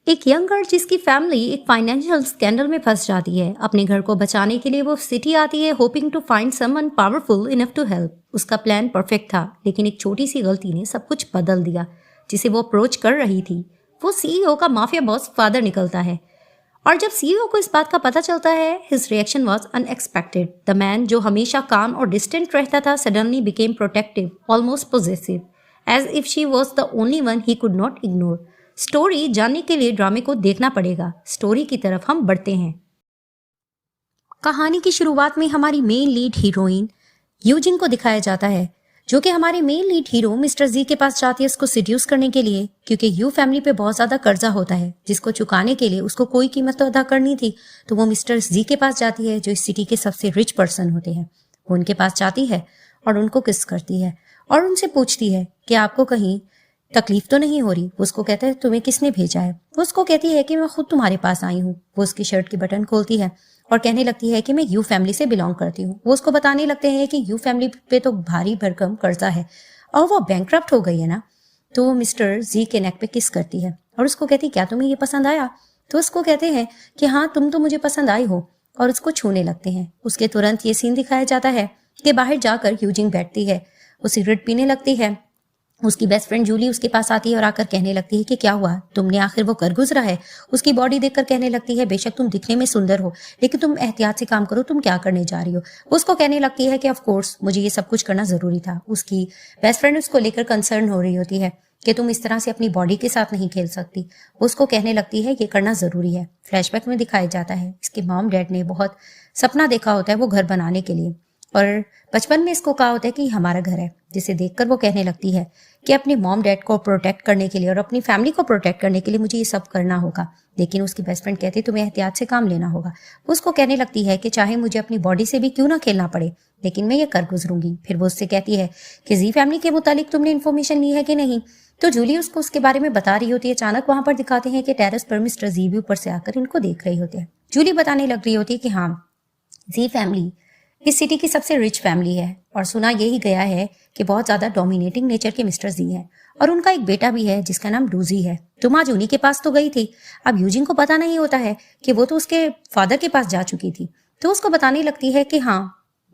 एक young girl जिसकी family एक फाइनेंशियल स्कैंडल में फंस जाती है। अपने घर को बचाने के लिए वो सिटी आती है, hoping to find someone powerful enough to help. उसका प्लान परफेक्ट था, लेकिन एक छोटी सी गलती ने सब कुछ बदल दिया। जिसे वो अप्रोच कर रही थी वो सीईओ का माफिया बॉस फादर निकलता है। और जब सीईओ को इस बात का पता चलता है, his reaction was unexpected. The man जो हमेशा काम और डिस्टेंट रहता था suddenly became protective, almost possessive, as if she was the only one he could not ignore. Story जानने के लिए ड्रामे को देखना पड़ेगा। स्टोरी की तरफ हम बढ़ते हैं। कहानी की शुरुआत में हमारी मेन लीड हीरोइन यूजिन को दिखाया जाता है, जो कि हमारे मेन लीड हीरो मिस्टर जी के पास जाती है उसको सिड्यूस करने के लिए, क्योंकि यू फैमिली पे बहुत ज्यादा कर्जा होता है जिसको चुकाने के लिए उसको कोई कीमत तो अदा करनी थी। तो वो मिस्टर जी के पास जाती है जो इस सिटी के सबसे रिच पर्सन होते हैं। वो उनके पास जाती है और उनको किस करती है और उनसे पूछती है कि आपको कहीं तकलीफ तो नहीं हो रही। वो उसको कहता है तुम्हें किसने भेजा है। वो उसको कहती है कि मैं खुद तुम्हारे पास आई हूँ। वो उसकी शर्ट की बटन खोलती है और कहने लगती है कि मैं यू फैमिली से बिलोंग करती हूँ। वो उसको बताने लगते हैं कि यू फैमिली पे तो भारी भरकम कर्जा है और वो बैंकक्रप्ट हो गई है ना। तो वो मिस्टर जी के नेक पे किस करती है और उसको कहती क्या तुम्हें ये पसंद आया। तो उसको कहते हैं कि हाँ तुम तो मुझे पसंद आई हो, और उसको छूने लगते हैं। उसके तुरंत ये सीन दिखाया जाता है कि बाहर जाकर यूजिंग बैठती है, वो सिगरेट पीने लगती है। उसकी बेस्ट फ्रेंड जूली उसके पास आती है और आकर कहने लगती है कि क्या हुआ, तुमने आखिर वो कर गुजरा है। उसकी बॉडी देखकर कहने लगती है बेशक तुम दिखने में सुंदर हो, लेकिन तुम एहतियात से काम करो, तुम क्या करने जा रही हो। उसको कहने लगती है कि ऑफ कोर्स मुझे ये सब कुछ करना जरूरी था। उसकी बेस्ट फ्रेंड उसको लेकर कंसर्न हो रही होती है कि तुम इस तरह से अपनी बॉडी के साथ नहीं खेल सकती। उसको कहने लगती है ये करना जरूरी है। फ्लैशबैक में दिखाया जाता है इसके मॉम डैड ने बहुत सपना देखा होता है वो घर बनाने के लिए, और बचपन में इसको कहा होता है कि हमारा घर है, जिसे देखकर वो कहने लगती है कि अपने मॉम डैड को प्रोटेक्ट करने के लिए और अपनी फैमिली को प्रोटेक्ट करने के लिए मुझे ये सब करना होगा। लेकिन उसकी बेस्ट फ्रेंड कहती है तुम्हें एहतियात से काम लेना होगा। उसको कहने लगती है कि चाहे मुझे अपनी बॉडी से भी क्यों ना खेलना पड़े, लेकिन मैं ये कर गुजरूंगी। फिर वो उससे कहती है कि जी फैमिली के मुतालिक तुमने इन्फॉर्मेशन ली है कि नहीं। तो जूली उसको उसके बारे में बता रही होती है। अचानक वहां पर दिखाते हैं कि टेरेस पर मिस्टर जी भी ऊपर से आकर इनको देख रही होते हैं। जूली बताने लग रही होती है कि हाँ जी फैमिली इस सिटी की सबसे रिच फैमिली है और सुना यही गया है कि बहुत ज्यादा डोमिनेटिंग नेचर के मिस्टर जी हैं और उनका एक बेटा भी है जिसका नाम डूजी है। तुम आज उन्हीं के पास तो गई थी। अब यूजिन को पता नहीं होता है कि वो तो उसके फादर के पास जा चुकी थी। तो उसको बताने लगती है कि हाँ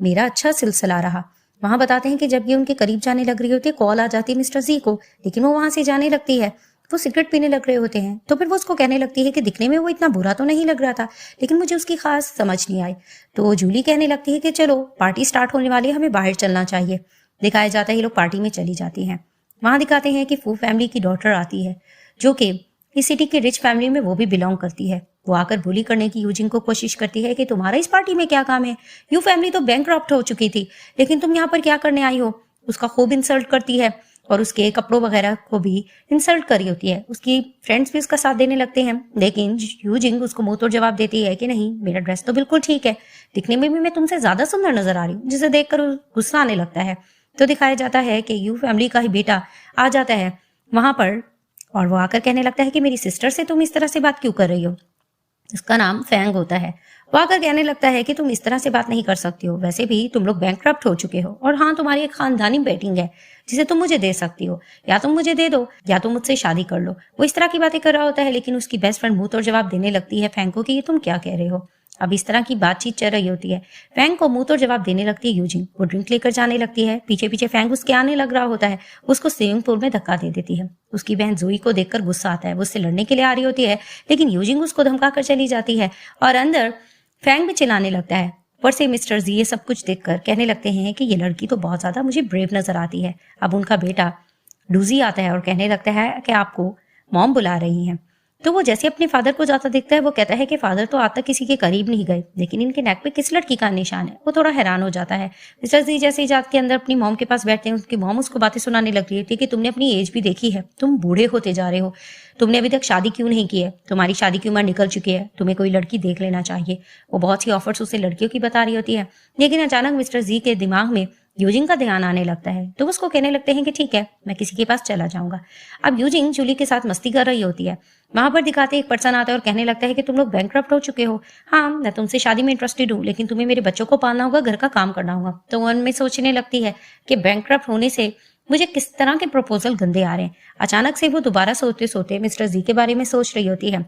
मेरा अच्छा सिलसिला रहा। वहां बताते हैं कि जब ये उनके करीब जाने लग रही होती है कॉल आ जाती है मिस्टर जी को, लेकिन वो वहां से जाने लगती है। वो सिगरेट पीने लग रहे होते हैं। तो फिर वो उसको कहने लगती है कि दिखने में वो इतना बुरा तो नहीं लग रहा था, लेकिन मुझे उसकी खास समझ नहीं आई। तो जूली कहने लगती है कि चलो पार्टी स्टार्ट होने वाली है, हमें बाहर चलना चाहिए। दिखाया जाता है ये लोग पार्टी में चली जाती हैं। वहां दिखाते हैं कि फू फैमिली की डॉटर आती है जो कि इस सिटी के रिच फैमिली में वो भी बिलोंग करती है। वो आकर बुली करने की यूजिन को कोशिश करती है कि तुम्हारा इस पार्टी में क्या काम है, यू फैमिली तो बैंकक्रप्ट हो चुकी थी, लेकिन तुम यहाँ पर क्या करने आई हो। उसका खूब इंसल्ट करती है और उसके कपड़ों वगैरह को भी इंसल्ट करी होती है। उसकी फ्रेंड्स भी उसका साथ देने लगते हैं, लेकिन यूजिंग उसको मुंह तोड़ जवाब देती है कि नहीं मेरा ड्रेस तो बिल्कुल ठीक है, दिखने में भी मैं तुमसे ज्यादा सुंदर नजर आ रही हूँ, जिसे देखकर गुस्सा आने लगता है। तो दिखाया जाता है कि यू फैमिली का ही बेटा आ जाता है वहां पर और वो आकर कहने लगता है कि मेरी सिस्टर से तुम इस तरह से बात क्यों कर रही हो। उसका नाम फैंग होता है। वो आकर कहने लगता है कि तुम इस तरह से बात नहीं कर सकती हो, वैसे भी तुम लोग बैंकक्रप्ट हो चुके हो और हाँ तुम्हारी एक खानदानी बेटिंग है जिसे तुम मुझे दे सकती हो, या तुम मुझे दे दो या तुम मुझसे शादी कर लो। वो इस तरह की बातें कर रहा होता है, लेकिन उसकी बेस्ट फ्रेंड मुंह तोड़ जवाब देने लगती है फैंग को कि ये तुम क्या कह रहे हो। अब इस तरह की बातचीत चल रही होती है। फैंग को मुंह तोड़ जवाब देने लगती है यूजिन। वो ड्रिंक लेकर जाने लगती है, पीछे पीछे फैंग उसके आने लग रहा होता है। उसको स्विमिंग पूल में धक्का दे देती है। उसकी बहन जोई को देखकर गुस्सा आता है, वो उससे लड़ने के लिए आ रही होती है, लेकिन यूजिन उसको धमका कर चली जाती है और अंदर फैंग भी चिल्लाने लगता है। ऊपर से मिस्टर जी ये सब कुछ देखकर कहने लगते हैं कि ये लड़की तो बहुत ज्यादा मुझे ब्रेव नजर आती है। अब उनका बेटा डूजी आता है और कहने लगता है कि आपको मॉम बुला रही हैं। तो वो जैसे अपने फादर को जाता देखता है, वो कहता है कि फादर तो आज तक किसी के करीब नहीं गए, लेकिन इनके नेक पे किस लड़की का निशान है। वो थोड़ा हैरान हो जाता है। मिस्टर जी जैसे ही जात के अंदर अपनी मॉम के पास बैठते हैं, उसकी मॉम उसको बातें सुनाने लग रही है कि तुमने अपनी एज भी देखी है, तुम बूढ़े होते जा रहे हो, तुमने अभी तक शादी क्यों नहीं की है, तुम्हारी शादी की उम्र निकल चुकी है, तुम्हें कोई लड़की देख लेना चाहिए। वो बहुत सी ऑफर्स उसे लड़कियों की बता रही होती है, लेकिन अचानक मिस्टर जी के दिमाग में यूजिंग का ध्यान आने लगता है। तो उसको कहने लगते हैं कि ठीक है मैं किसी के पास चला जाऊंगा। अब यूजिंग जूली के साथ मस्ती कर रही होती है। वहां पर दिखाते एक पर्सन आता है और कहने लगता है कि तुम लोग बैंकक्रप्ट हो चुके हो, हाँ मैं तुमसे शादी में इंटरेस्टेड हूँ, लेकिन तुम्हें मेरे बच्चों को पालना होगा, घर का काम करना होगा। तो मन में सोचने लगती है कि बैंकक्रप्ट होने से मुझे किस तरह के प्रपोजल गंदे आ रहे हैं। अचानक से वो दोबारा सोते सोते मिस्टर जी के बारे में सोच रही होती है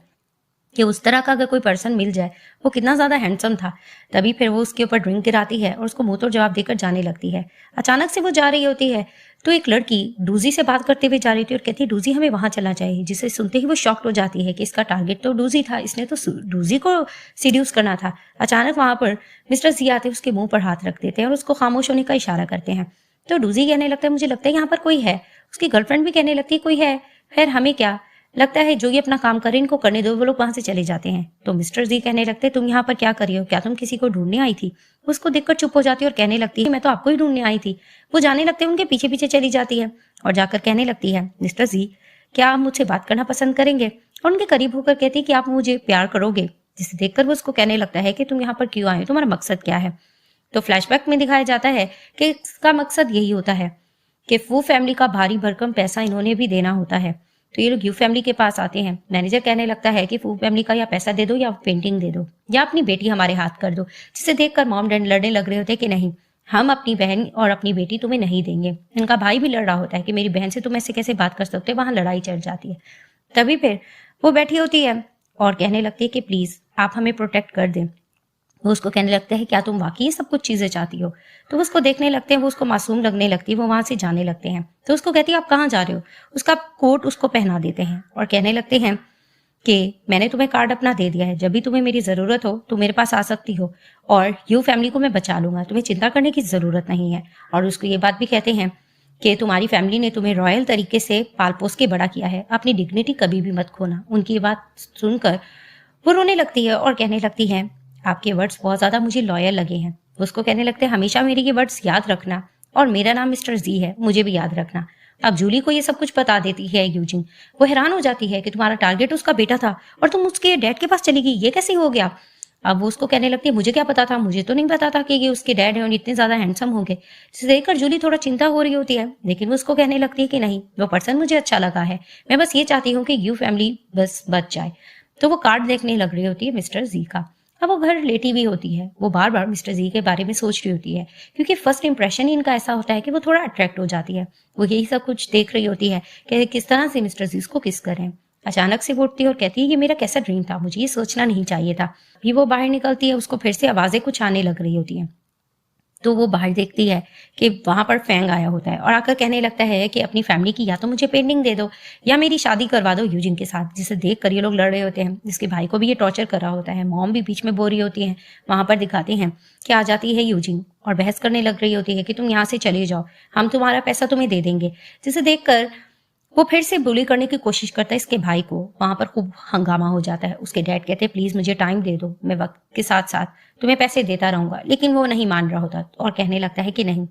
कि उस तरह का अगर कोई पर्सन मिल जाए, वो कितना ज्यादा हैंडसम था। तभी फिर वो उसके ऊपर ड्रिंक गिराती है और उसको मुंह तोड़ जवाब देकर जाने लगती है। अचानक से वो जा रही होती है तो एक लड़की डूजी से बात करते हुए जा रही थी और कहती है डूजी हमें वहां चलना चाहिए, जिसे सुनते ही वो शॉक्ड हो जाती है कि इसका टारगेट तो डूजी था, इसने तो डूजी को सीड्यूस करना था। अचानक वहां पर मिस्टर जी आते उसके मुंह पर हाथ रख देते हैं और उसको खामोश होने का इशारा करते हैं। तो डूजी कहने लगता है मुझे लगता है यहाँ पर कोई है। उसकी गर्लफ्रेंड भी कहने लगती है कोई है, खैर हमें क्या, लगता है जो ये अपना काम करे इनको करने दो। वो लोग वहां से चले जाते हैं। तो मिस्टर जी कहने लगते तुम यहाँ पर क्या कर रही हो, क्या तुम किसी को ढूंढने आई थी। उसको देखकर चुप हो जाती है और कहने लगती है मैं तो आपको ही ढूंढने आई थी। वो जाने लगते हैं, उनके पीछे पीछे चली जाती है और जाकर कहने लगती है मिस्टर जी क्या आप मुझसे बात करना पसंद करेंगे, और उनके करीब होकर कहती है कि आप मुझे प्यार करोगे। जिसे देखकर वो उसको कहने लगता है कि तुम यहाँ पर क्यों आए हो, तुम्हारा मकसद क्या है। तो फ्लैशबैक में दिखाया जाता है कि इसका मकसद यही होता है कि वो फैमिली का भारी भरकम पैसा इन्होंने भी देना होता है। तो ये लोग यू फैमिली के पास आते हैं। मैनेजर कहने लगता है कि फू फैमिली का या पैसा दे दो या पेंटिंग दे दो या अपनी बेटी हमारे हाथ कर दो। जिसे देखकर मॉम डैड लड़ने लग रहे होते हैं कि नहीं, हम अपनी बहन और अपनी बेटी तुम्हें नहीं देंगे। इनका भाई भी लड़ रहा होता है कि मेरी बहन से तुम ऐसे कैसे बात कर सकते हो। वहां लड़ाई चल जाती है। तभी फिर वो बैठी होती है और कहने लगती है कि प्लीज आप हमें प्रोटेक्ट कर दें। वो उसको कहने लगता है क्या तुम वाकई ये सब कुछ चीजें चाहती हो। तो वो उसको देखने लगते हैं, वो उसको मासूम लगने लगती है। वो वहां से जाने लगते हैं। तो उसको कहती है आप कहाँ जा रहे हो। उसका कोट उसको पहना देते हैं और कहने लगते हैं कि मैंने तुम्हें कार्ड अपना दे दिया है, जब भी तुम्हें मेरी जरूरत हो तो मेरे पास आ सकती हो और यू फैमिली को मैं बचा लूंगा, तुम्हें चिंता करने की जरूरत नहीं है। और उसको ये बात भी कहते हैं कि तुम्हारी फैमिली ने तुम्हें रॉयल तरीके से पाल पोस के बड़ा किया है, अपनी डिग्निटी कभी भी मत खोना। उनकी ये बात सुनकर वो रोने लगती है और कहने लगती है आपके वर्ड्स बहुत ज्यादा मुझे लॉयल लगे हैं। उसको कहने लगते हैं हमेशा मेरी ये वर्ड्स याद रखना और मेरा नाम मिस्टर जी है, मुझे भी याद रखना। अब जूली को ये सब कुछ बता देती है यूजिन। वो हैरान हो जाती है कि तुम्हारा टारगेट उसका बेटा था और तुम उसके डैड के पास चली गई, ये कैसे हो गया। अब वो उसको कहने लगती है मुझे क्या पता था, मुझे तो नहीं पता था कि ये उसके डैड है और इतने ज्यादा हैंडसम होंगे। जिसे देखकर जूली थोड़ा चिंता हो रही होती है, लेकिन वो उसको कहने लगती है कि नहीं, वो पर्सन मुझे अच्छा लगा है, मैं बस ये चाहती हूँ कि यू फैमिली बस बच जाए। तो वो कार्ड देखने लग रही होती है मिस्टर जी का। अब वो घर लेटी हुई होती है। वो बार बार मिस्टर जी के बारे में सोच रही होती है क्योंकि फर्स्ट इंप्रेशन ही इनका ऐसा होता है कि वो थोड़ा अट्रैक्ट हो जाती है। वो यही सब कुछ देख रही होती है कि किस तरह से मिस्टर जी को किस करें। अचानक से वो उठती है और कहती है ये मेरा कैसा ड्रीम था, मुझे ये सोचना नहीं चाहिए था। अभी वो बाहर निकलती है, उसको फिर से आवाजें कुछ आने लग रही होती हैं। तो वो बाहर देखती है कि वहां पर फैंग आया होता है और आकर कहने लगता है कि अपनी फैमिली की या तो मुझे पेंटिंग दे दो या मेरी शादी करवा दो यूजिन के साथ। जिसे देख कर ये लोग लड़ रहे होते हैं। जिसके भाई को भी ये टॉर्चर कर रहा होता है। मॉम भी बीच में बोल रही होती है। वहां पर दिखाते हैं कि आ जाती है यूजिन और बहस करने लग रही होती है कि तुम यहाँ से चले जाओ, हम तुम्हारा पैसा तुम्हें दे देंगे। जिसे देखकर वो फिर से बुली करने की कोशिश करता है इसके भाई को। वहां पर खूब हंगामा हो जाता है। उसके डैड कहते हैं प्लीज मुझे टाइम दे दो, मैं वक्त के साथ साथ तुम्हें पैसे देता रहूंगा। लेकिन वो नहीं मान रहा होता और कहने लगता है कि नहीं,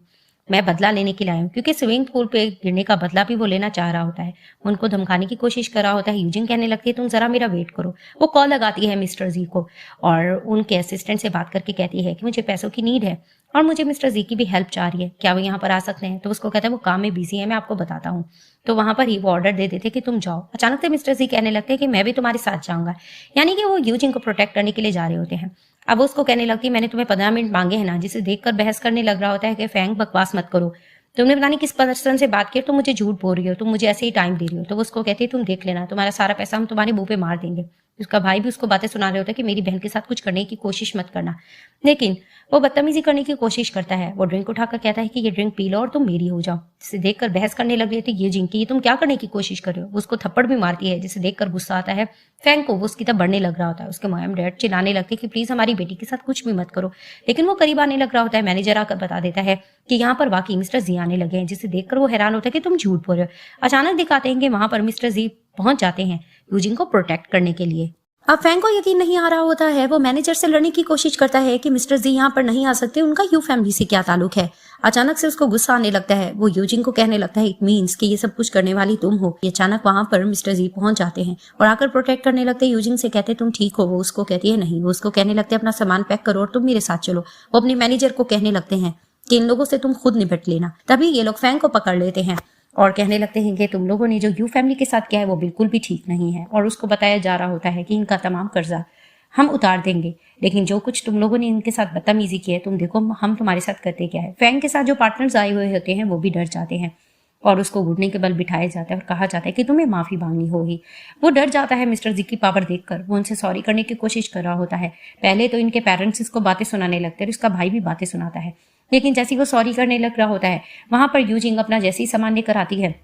मैं बदला लेने के लिए आया हूँ, क्योंकि स्विमिंग पूल पे गिरने का बदला भी वो लेना चाह रहा होता है। उनको धमकाने की कोशिश कर रहा होता है। यूजिन कहने लगती है तुम जरा मेरा वेट करो। वो कॉल लगाती है मिस्टर जी को और उनके असिस्टेंट से बात करके कहती है कि मुझे पैसों की नीड है और मुझे मिस्टर जी की भी हेल्प चाह रही है, क्या वो यहाँ पर आ सकते हैं। तो उसको कहता है वो काम में बिजी है, मैं आपको बताता हूँ। तो वहां पर ही वो ऑर्डर दे देते कि तुम जाओ। अचानक से मिस्टर जी कहने लगते हैं कि मैं भी तुम्हारे साथ जाऊंगा, यानी कि वो यूजिन को प्रोटेक्ट करने के लिए जा रहे होते हैं। अब वो उसको कहने लगती है मैंने तुम्हें 15 मिनट मांगे हैं ना। जिसे देखकर बहस करने लग रहा होता है कि फैंग बकवास मत करो, तुमने पता नहीं किस पर्सन से बात की, तुम मुझे झूठ बोल रही हो, तुम मुझे ऐसे ही टाइम दे रही हो। तो वो उसको कहती है तुम देख लेना, तुम्हारा सारा पैसा हम तुम्हारे मुंह पे मार देंगे। उसका भाई भी उसको बातें सुना रहे होता है कि मेरी बहन के साथ कुछ करने की कोशिश मत करना। लेकिन वो बदतमीजी करने की कोशिश करता है। वो ड्रिंक उठाकर कहता है कि ये ड्रिंक पी लो और तुम मेरी हो जाओ। जिसे देखकर बहस करने लग रही थी ये जिंकी, ये तुम क्या करने की कोशिश कर रहे हो। वो उसको थप्पड़ भी मारती है। जिसे देखकर गुस्सा आता है फैंग को। वो उसकी तरफ बढ़ने लग रहा होता है। उसके मॉम डैड चिल्लाने लगते कि प्लीज हमारी बेटी के साथ कुछ भी मत करो। लेकिन वो करीब आने लग रहा होता है। मैनेजर आकर बता देता है कि यहाँ पर वाकई मिस्टर जी आने लगे हैं। जिसे देखकर वो हैरान होता है कि तुम झूठ बोल रहे हो। अचानक दिखाते हैं कि वहां पर मिस्टर जी पहुंच जाते हैं यूजिन को प्रोटेक्ट करने के लिए। अब फैंग को यकीन नहीं आ रहा होता है। वो मैनेजर से लड़ने की कोशिश करता है कि मिस्टर जी यहाँ पर नहीं आ सकते, उनका यू फैमिली से क्या ताल्लुक है। अचानक से उसको गुस्सा आने लगता है। वो यूजिन को कहने लगता है इट मीन्स कि ये सब कुछ करने वाली तुम हो। ये अचानक वहां पर मिस्टर जी पहुंच जाते हैं और आकर प्रोटेक्ट करने लगते हैं। यूजिन से कहते तुम ठीक हो। वो उसको कहती है नहीं। वो उसको कहने लगते अपना सामान पैक करो और तुम मेरे साथ चलो। वो अपने मैनेजर को कहने लगते हैं कि इन लोगों से तुम खुद निपट लेना। तभी ये लोग फैंग को पकड़ लेते हैं और कहने लगते हैं कि तुम लोगों ने जो यू फैमिली के साथ किया है वो बिल्कुल भी ठीक नहीं है। और उसको बताया जा रहा होता है कि इनका तमाम कर्जा हम उतार देंगे, लेकिन जो कुछ तुम लोगों ने इनके साथ बदतमीजी की है, तुम देखो हम तुम्हारे साथ करते क्या है। फैंग के साथ जो पार्टनर्स आए हुए होते हैं वो भी डर जाते हैं और उसको घुटने के बल बिठाया जाता है और कहा जाता है कि तुम्हें माफी मांगनी होगी। वो डर जाता है मिस्टर जी की पावर देखकर। वो उनसे सॉरी करने की कोशिश कर रहा होता है। पहले तो इनके पेरेंट्स इसको बातें सुनाने लगते हैं और इसका भाई भी बातें सुनाता है, लेकिन जैसे वो सॉरी करने लग रहा होता है, वहां पर यूजिंग अपना जैसे ही सामान लेकर आती है,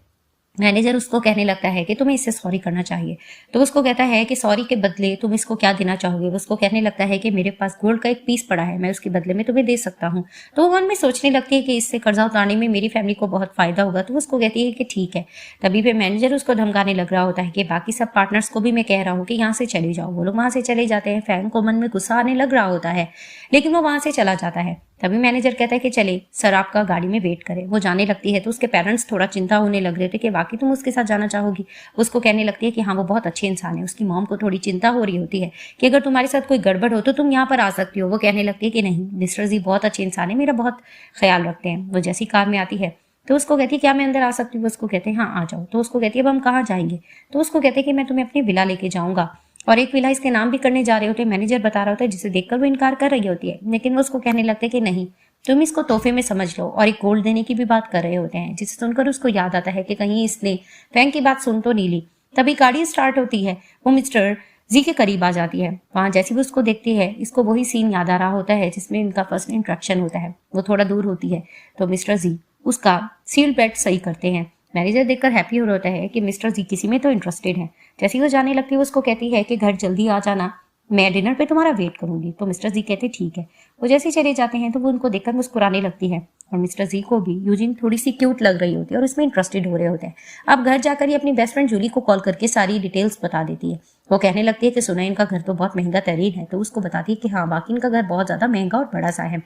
मैनेजर उसको कहने लगता है कि तुम्हें इससे सॉरी करना चाहिए। तो उसको कहता है कि सॉरी के बदले तुम इसको क्या देना चाहोगे। वो उसको कहने लगता है कि मेरे पास गोल्ड का एक पीस पड़ा है, मैं उसके बदले में तुम्हें दे सकता हूँ। तो वो मन में सोचने लगती है कि इससे कर्जा उतारने में मेरी फैमिली को बहुत फायदा होगा। तो उसको कहती है कि ठीक है। तभी फिर मैनेजर उसको धमकाने लग रहा होता है कि बाकी सब पार्टनर्स को भी मैं कह रहा हूँ कि यहाँ से चले जाओ। वो लोग वहां से चले जाते हैं। फैंग को मन में गुस्सा आने लग रहा होता है, लेकिन वो वहां से चला जाता है। तभी मैनेजर कहता है कि चले सर आपका गाड़ी में वेट करे। वो जाने लगती है तो उसके पेरेंट्स थोड़ा चिंता होने लग रहे थे कि वाकई तुम उसके साथ जाना चाहोगी। उसको कहने लगती है कि हाँ वो बहुत अच्छे इंसान है। उसकी मॉम को थोड़ी चिंता हो रही होती है कि अगर तुम्हारे साथ कोई गड़बड़ हो तो तुम यहाँ पर आ सकती हो। वो कहने लगती है कि नहीं, मिस्टर जी बहुत अच्छे इंसान है, मेरा बहुत ख्याल रखते हैं। वो जैसी कार में आती है तो उसको कहती है क्या मैं अंदर आ सकती हूँ। उसको कहते हैं हाँ आ जाओ। तो उसको कहती है अब हम कहाँ जाएंगे। तो उसको कहते हैं कि मैं तुम्हें अपनी विला लेके जाऊंगा, और एक विला इसके नाम भी करने जा रहे होते हैं। मैनेजर बता रहा होता है, जिसे देखकर वो इनकार कर रही होती है, लेकिन वो उसको कहने लगते हैं कि नहीं तुम इसको तोहफे में समझ लो, और एक गोल्ड देने की भी बात कर रहे होते हैं। जिसे सुनकर उसको याद आता है कि कहीं इसने फैंग की बात सुन तो नहीं ली। तभी गाड़ी स्टार्ट होती है। वो मिस्टर जी के करीब आ जाती है। वहां जैसी भी उसको देखती है, इसको वही सीन याद आ रहा होता है जिसमें इनका फर्स्ट इंट्रैक्शन होता है। वो थोड़ा दूर होती है तो मिस्टर जी उसका सील बेल्ट सही करते हैं। मैनेजर देखकर हैप्पी हो रहा है कि मिस्टर जी किसी में तो इंटरेस्टेड है। जैसे ही वो जाने लगती है वो उसको कहती है कि घर जल्दी आ जाना, मैं डिनर पे तुम्हारा वेट करूंगी। तो मिस्टर जी कहते ठीक है। वो जैसे ही चले जाते हैं तो वो उनको देखकर मुस्कुराने लगती है, और मिस्टर जी को भी यूजिन थोड़ी सी क्यूट लग रही होती है और उसमें इंटरेस्टेड हो रहे होते हैं। अब घर जाकर ही अपनी बेस्ट फ्रेंड जूली को कॉल करके सारी डिटेल्स बता देती है। वो कहने लगती है कि सुना इनका घर तो बहुत महंगा तरीन है। तो उसको बताती है कि हाँ बाकी इनका घर बहुत ज्यादा महंगा और बड़ा सा है।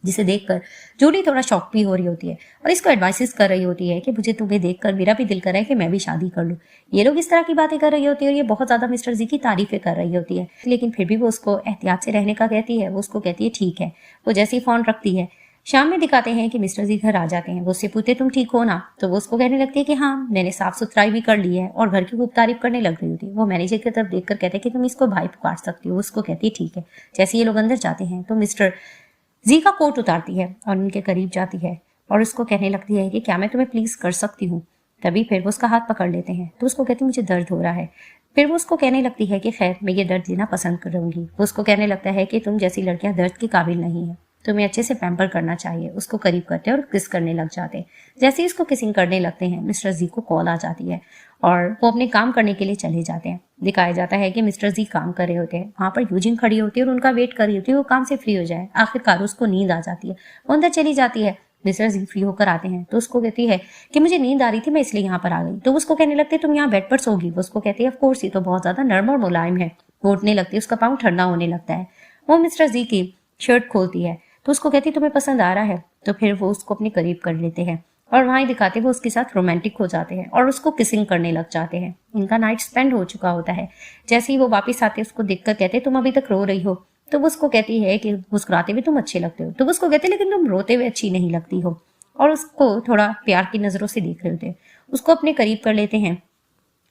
जिसे देखकर जूली थोड़ा शॉक भी हो रही होती है और इसको एडवाइसेस कर रही होती है कि मुझे तुम्हें देखकर मेरा भी दिल कर रहा है कि मैं भी शादी कर लूं। ये लोग इस तरह की बातें कर रही होती है और ये बहुत ज्यादा मिस्टर जी की तारीफें कर रही होती है, लेकिन फिर भी वो उसको एहतियात से रहने का कहती है। वो उसको कहती है ठीक है। वो जैसे ही फोन रखती है, शाम में दिखाते हैं कि मिस्टर जी घर आ जाते हैं। वो उससे पूछते तुम ठीक हो ना। तो वो उसको कहने लगती है कि हाँ मैंने साफ सुथराई भी कर ली है, और घर की खूब तारीफ करने लग रही होती है। वो मैनेजर की तरफ देखकर कहते हैं कि तुम इसको भाई पुकार सकती हो। उसको कहती है ठीक है। जैसे ये लोग अंदर जाते हैं तो मिस्टर जी का कोट उतारती है और उनके करीब जाती है और उसको कहने लगती है कि क्या मैं तुम्हें प्लीज कर सकती हूँ। तभी फिर वो उसका हाथ पकड़ लेते हैं तो उसको कहती मुझे दर्द हो रहा है। फिर वो उसको कहने लगती है कि खैर मैं ये दर्द लेना पसंद करूंगी। वो उसको कहने लगता है कि तुम जैसी लड़कियां दर्द की काबिल नहीं है, तुम्हें अच्छे से पैम्पर करना चाहिए। उसको करीब करते हैं और किस करने लग जाते हैं। जैसे ही इसको किसिंग करने लगते हैं मिस्टर जी को कॉल आ जाती है और वो अपने काम करने के लिए चले जाते हैं। दिखाया जाता है कि मिस्टर जी काम कर रहे होते हैं। वहां पर यूजिन खड़ी होती है और उनका वेट कर रही होती है वो काम से फ्री हो जाए। आखिरकार उसको नींद आ जाती है। वो अंदर चली जाती है। मिस्टर जी फ्री होकर आते हैं तो उसको कहती है कि मुझे नींद आ रही थी, मैं इसलिए यहाँ पर आ गई। तो उसको कहने लगते तुम यहाँ बेड पर सोगी। वो उसको कहती है ऑफ कोर्स, ये तो बहुत ज्यादा नर्म और मुलायम है। वो उठने लगती है, उसका पाँव ठंडा होने लगता है। वो मिस्टर जी की शर्ट खोलती है तो उसको कहती तुम्हें पसंद आ रहा है। तो फिर वो उसको अपने करीब कर लेते हैं और वहां ही दिखाते वो उसके साथ रोमांटिक हो जाते हैं और उसको किसिंग करने लग जाते हैं। इनका नाइट स्पेंड हो चुका होता है। जैसे ही वो वापस आते उसको देखकर कहते तुम अभी तक रो रही हो। तो वो उसको कहती है कि मुस्कुराते हुए तुम अच्छे लगते हो। तो वो उसको कहते लेकिन तुम रोते हुए अच्छी नहीं लगती हो, और उसको थोड़ा प्यार की नजरों से देख रहे होते हैं। उसको अपने करीब कर लेते हैं।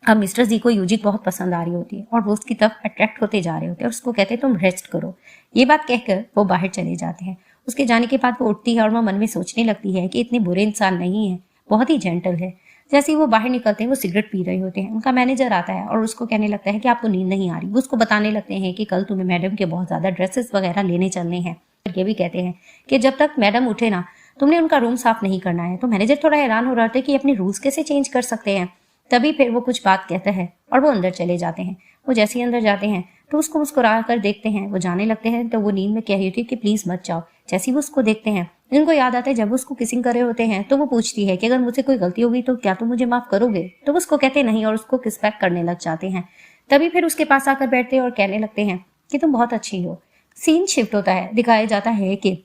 अब मिस्टर जी को यूजिन बहुत पसंद आ रही होती है और वो उसकी तरफ अट्रैक्ट होते जा रहे होते हैं और उसको कहते हैं तुम रेस्ट करो। ये बात कहकर वो बाहर चले जाते हैं। उसके जाने के बाद वो उठती है और वो मन में सोचने लगती है कि इतने बुरे इंसान नहीं है, बहुत ही जेंटल है। जैसे ही वो बाहर निकलते हैं वो सिगरेट पी रहे होते हैं। उनका मैनेजर आता है और उसको कहने लगता है कि आपको नींद नहीं आ रही। वो उसको बताने लगते हैं कि कल तुम्हें मैडम के बहुत ज्यादा ड्रेसेस वगैरह लेने चलने हैं। ये भी कहते हैं कि जब तक मैडम उठे ना तुमने उनका रूम साफ नहीं करना है। तो मैनेजर थोड़ा हैरान हो रहा था कि अपने रूल्स कैसे चेंज कर सकते हैं। तभी फिर वो कुछ बात कहता है और वो अंदर चले जाते हैं। वो जैसे ही अंदर जाते हैं तो उसको मुस्कुरा कर देखते हैं। वो जाने लगते हैं तो वो नींद में कह रही होती है कि प्लीज मत जाओ। जैसे ही वो उसको देखते हैं इनको याद आता है जब उसको किसिंग कर रहे होते हैं तो वो पूछती है कि अगर मुझसे कोई गलती होगी तो क्या तुम मुझे माफ करोगे। तो वो उसको कहते नहीं और उसको किस बैक करने लग जाते हैं। तभी फिर उसके पास आकर बैठते हैं और कहने लगते हैं कि तुम बहुत अच्छी हो। सीन शिफ्ट होता है। दिखाया जाता है कि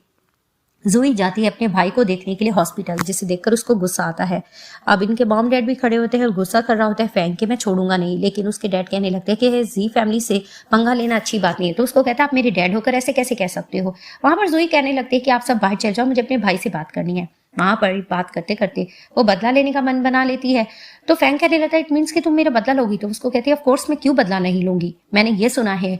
जूही जाती है अपने भाई को देखने के लिए हॉस्पिटल, जिसे देखकर उसको गुस्सा आता है। अब इनके मॉम डैड भी खड़े होते हैं और गुस्सा कर रहा होता है फैंग के मैं छोड़ूंगा नहीं। लेकिन उसके डैड कहने लगते हैं कि जी फैमिली से पंगा लेना अच्छी बात नहीं है। तो उसको कहता है आप मेरे डैड होकर ऐसे कैसे कह सकते हो। वहां पर जूही कहने लगती है कि आप सब बाहर चल जाओ, मुझे अपने भाई से बात करनी है। वहां पर बात करते करते वो बदला लेने का मन बना लेती है। तो फैंग कहने लगता है इट मीन्स कि तुम मेरा बदला लोगी। तो उसको कहती है ऑफ कोर्स मैं क्यों बदला नहीं लूंगी। मैंने ये सुना है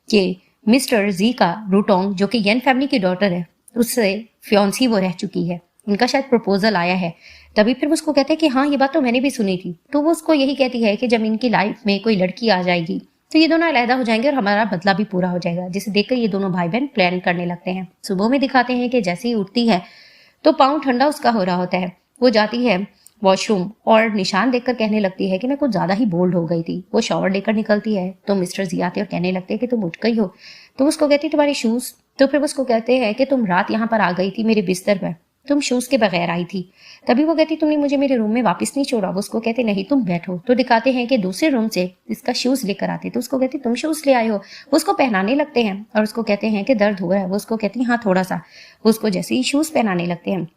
कि मिस्टर जी का रूटोंग जो कि येन फैमिली की डॉटर है उससे फियांसी वो रह चुकी है। इनका शायद प्रपोजल आया है। तभी फिर वो उसको कहते हैं कि हाँ ये बात तो मैंने भी सुनी थी। तो वो उसको यही कहती है कि जब इनकी लाइफ में कोई लड़की आ जाएगी तो ये दोनों अलहदा हो जाएंगे और हमारा बदला भी पूरा हो जाएगा, जिसे देखकर ये दोनों भाई बहन प्लान करने लगते हैं। सुबह में दिखाते हैं कि जैसे ही उठती है तो पाँव ठंडा उसका हो रहा होता है। वो जाती है वॉशरूम और निशान देखकर कहने लगती है कि मैं कुछ ज्यादा ही बोल्ड हो गई थी। वो शॉवर लेकर निकलती है तो मिस्टर जी आते और कहने लगते हैं कि तुम उठ गई हो। तो उसको कहती तुम्हारे शूज। तो फिर उसको कहते हैं कि तुम रात यहाँ पर आ गई थी मेरे बिस्तर पर, तुम शूज के बगैर आई थी। तभी वो कहती तुमने मुझे मेरे रूम में वापस नहीं छोड़ा। वो उसको कहते नहीं तुम बैठो। तो दिखाते हैं कि दूसरे रूम से इसका शूज लेकर आते। तो उसको कहती तुम शूज ले आए हो। वो उसको पहनाने लगते हैं और उसको कहते हैं कि दर्द हो रहा है। वो उसको कहती हाँ थोड़ा सा। वो उसको जैसे ही शूज पहनाने लगते हैं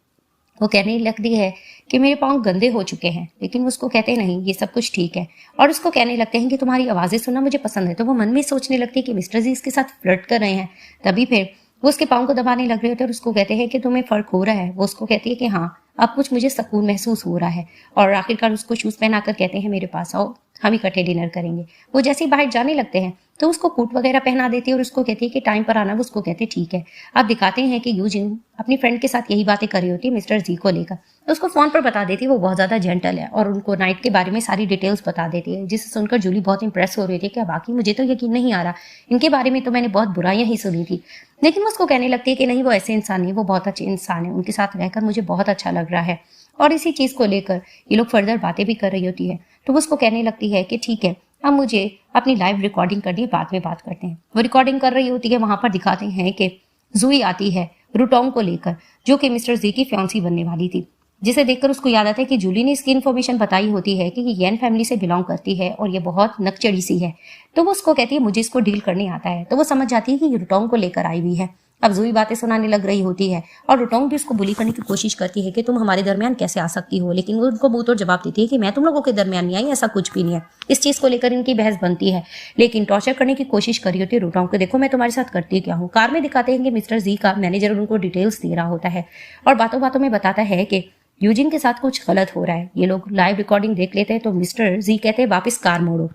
वो कहने लगती है कि मेरे पाँव गंदे हो चुके हैं, लेकिन उसको कहते नहीं ये सब कुछ ठीक है। और उसको कहने लगते हैं कि तुम्हारी आवाज़ें सुनना मुझे पसंद है। तो वो मन में सोचने लगती है कि मिस्टर जी इसके साथ फ्लर्ट कर रहे हैं। तभी फिर वो उसके पाँव को दबाने लग रहे होते हैं और उसको कहते हैं कि तुम्हें फर्क हो रहा है। वो उसको कहती है कि हाँ अब कुछ मुझे सुकून महसूस हो रहा है। और आखिरकार उसको शूज़ पहनाकर कहते हैं मेरे पास आओ, हम इकट्ठे डिनर करेंगे। वो जैसे ही बाहर जाने लगते हैं तो उसको कोट वगैरह पहना देती है और उसको कहती है कि टाइम पर आना। वो उसको कहते ठीक है। अब दिखाते हैं कि यूजिन अपनी फ्रेंड के साथ यही बातें कर रही होती है मिस्टर जी को लेकर। तो उसको फोन पर बता देती है वो बहुत ज्यादा जेंटल है और उनको नाइट के बारे में सारी डिटेल्स बता देती है, जिसे सुनकर जूली बहुत इंप्रेस हो रही थी कि बाकी मुझे तो यकीन नहीं आ रहा, इनके बारे में तो मैंने बहुत बुराइयां ही सुनी थी। लेकिन वो उसको कहने लगती है कि नहीं वो ऐसे इंसान नहीं, वो बहुत अच्छे इंसान है, उनके साथ रहकर मुझे बहुत अच्छा लग रहा है। और इसी चीज को लेकर ये लोग फर्दर बातें भी कर रही होती है। तो वो उसको कहने लगती है कि ठीक है अब मुझे अपनी लाइव रिकॉर्डिंग करनी है, बाद में बात करते हैं। वो रिकॉर्डिंग कर रही होती है। वहां पर दिखाते हैं कि जूई आती है रूटोंग को लेकर, जो कि मिस्टर जी की फियांसी बनने वाली थी, जिसे देखकर उसको याद आता है कि जूली ने इसकी इन्फॉर्मेशन बताई होती है कि ये येन फैमिली से बिलोंग करती है और ये बहुत नकचड़ी सी है। तो वो उसको कहती है मुझे इसको डील करने आता है। तो वो समझ जाती है कि ये रूटोंग को लेकर आई हुई है। अब जूई बातें सुनाने लग रही होती है और रूटोंग भी उसको बुली करने की कोशिश करती है कि तुम हमारे दरमियान कैसे आ सकती हो, लेकिन वो उनको मुंह तोड़ जवाब देती है कि मैं तुम लोगों के दरमियान नहीं आई, ऐसा कुछ भी नहीं है। इस चीज को लेकर इनकी बहस बनती है, लेकिन टॉर्चर करने की कोशिश कर रही होती है रूटोंग को। देखो मैं तुम्हारे साथ करती क्या हूँ। कार में दिखाते हैं कि मिस्टर जी का मैनेजर उनको डिटेल्स दे रहा होता है और बातों बातों में बताता है कि यूजिन के साथ कुछ गलत हो रहा है। ये लोग लाइव रिकॉर्डिंग देख लेते हैं तो मिस्टर जी कहते हैं वापस कार मोड़ो।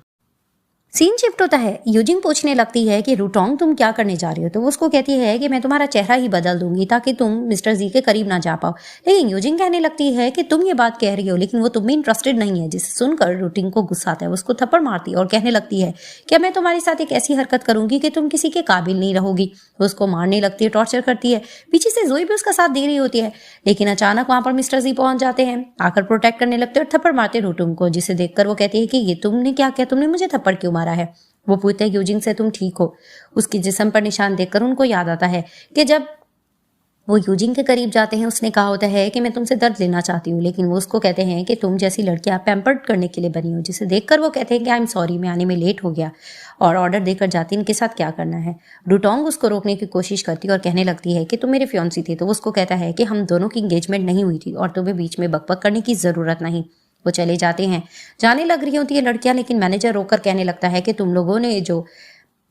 सीन शिफ्ट होता है। यूजिन पूछने लगती है कि रूटोंग तुम क्या करने जा रही हो। तो वो उसको कहती है कि मैं तुम्हारा चेहरा ही बदल दूंगी ताकि तुम मिस्टर जी के करीब ना जा पाओ। लेकिन यूजिन कहने लगती है कि तुम ये बात कह रही हो लेकिन वो तुम में इंटरेस्टेड नहीं है, जिसे सुनकर रूटिंग को गुस्सा आता है। उसको थप्पड़ मारती है और कहने लगती है कि मैं तुम्हारे साथ एक ऐसी हरकत करूंगी कि तुम किसी के काबिल नहीं रहोगी। वो उसको मारने लगती है, टॉर्चर करती है। पीछे से जोई भी उसका साथ दे रही होती है, लेकिन अचानक वहां पर मिस्टर जी पहुंच जाते हैं, आकर प्रोटेक्ट करने लगते हैं और थप्पड़ मारते रूटिंग को, जिसे देखकर वो कहती है कि ये तुमने क्या किया, तुमने मुझे थप्पड़ क्यों मारा है। वो पूछते हैं यूजिन से तुम ठीक हो। उसकी जिस्म पर निशान देखकर उनको याद आता है कि जब वो यूजिन के करीब जाते हैं उसने कहा होता है कि मैं तुमसे दर्द लेना चाहती हूँ, लेकिन वो उसको कहते हैं कि तुम जैसी लड़कियां पैम्पर्ड करने के लिए बनी हो, जिसे देखकर वो कहते हैं कि आई एम सॉरी मैं आने में लेट हो गया, और ऑर्डर देकर जाती इनके साथ क्या करना है। रूटोंग उसको रोकने की कोशिश करती है और कहने लगती है कि तुम मेरे फियांसी थे। तो वो उसको कहता है कि हम दोनों की एंगेजमेंट नहीं हुई थी और तुम्हें बीच में बकबक करने की जरूरत नहीं। वो चले जाते हैं, जाने लग रही होती है लड़कियां, लेकिन मैनेजर रोककर कहने लगता है कि तुम लोगों ने जो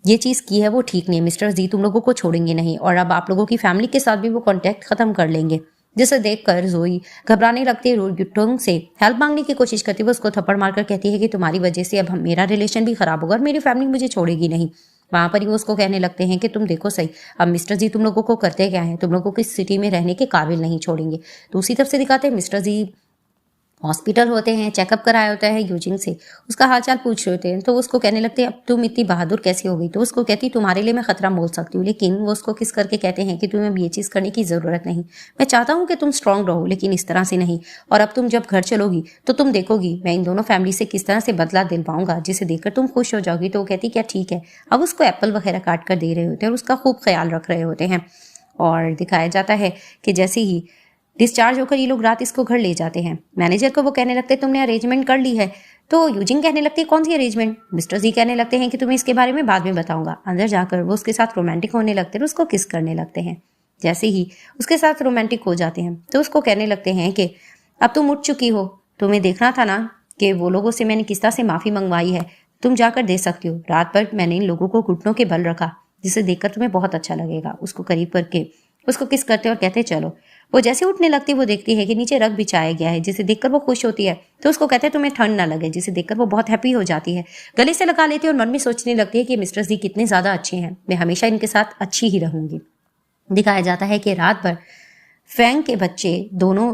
ये चीज़ की है वो ठीक नहीं, मिस्टर जी तुम लोगों को छोड़ेंगे नहीं और अब आप लोगों की फैमिली के साथ भी वो कॉन्टैक्ट खत्म कर लेंगे। जिसे देखकर जोई घबराने लगती है, रूटोंग से हेल्प मांगने की कोशिश करती है। वो उसको थप्पड़ मारकर कहती है कि तुम्हारी वजह से अब मेरा रिलेशन भी खराब होगा और मेरी फैमिली मुझे छोड़ेगी नहीं। वहां पर ही वो उसको कहने लगते हैं कि तुम देखो सही अब मिस्टर जी तुम लोगों को करते क्या है, तुम लोगों को इस सिटी में रहने के काबिल नहीं छोड़ेंगे। दूसरी तरफ से दिखाते हैं मिस्टर जी हॉस्पिटल होते हैं, चेकअप कराया होता है यूजिन से, उसका हालचाल पूछ रहे होते हैं। तो उसको कहने लगते हैं अब तुम इतनी बहादुर कैसी हो गई। तो उसको कहती तुम्हारे लिए मैं खतरा मोल सकती हूँ, लेकिन वो उसको किस करके कहते हैं कि तुम्हें अब ये चीज़ करने की ज़रूरत नहीं, मैं चाहता हूँ कि तुम स्ट्रांग रहो लेकिन इस तरह से नहीं, और अब तुम जब घर चलोगी तो तुम देखोगी मैं इन दोनों फैमिली से किस तरह से बदला दिलवाऊंगा, जिसे देखकर तुम खुश हो जाओगी। तो वो कहती क्या ठीक है। अब उसको एप्पल वगैरह काट कर दे रहे होते हैं और उसका खूब ख्याल रख रहे होते हैं। और दिखाया जाता है कि जैसे ही डिस्चार्ज होकर ये लोग रात इसको घर ले जाते हैं। मैनेजर को वो कहने लगते हैं तुमने अरेंजमेंट कर ली है। तो यूजिन कहने लगती है कौन सी अरेंजमेंट। मिस्टर जी कहने लगते हैं कि तुम्हें इसके बारे में बाद में बताऊंगा। अंदर जाकर वो उसके साथ रोमांटिक होने लगते हैं, उसको किस करने लगते हैं। जैसे ही उसके साथ रोमांटिक हो जाते हैं तो उसको कहने लगते हैं कि अब तुम उठ चुकी हो, तुम्हें देखना था ना कि वो लोगों से मैंने किस तरह से माफ़ी मंगवाई है, तुम जाकर दे सकती हो। रात भर मैंने इन लोगों को घुटनों के बल रखा, जिसे देखकर तुम्हें बहुत अच्छा लगेगा। उसको करीब करके उसको किस करते और कहते चलो। वो जैसे उठने लगती वो देखती है कि नीचे रग बिछाया गया है, जिसे देखकर वो खुश होती है। तो उसको कहते हैं तुम्हें ठंड ना लगे, जिसे देखकर वो बहुत हैप्पी हो जाती है, गले से लगा लेती है और मन में सोचने लगती है कि मिस्टर जी कितने ज़्यादा अच्छे हैं, मैं हमेशा इनके साथ अच्छी ही रहूंगी। दिखाया जाता है कि रात भर फैंग के बच्चे दोनों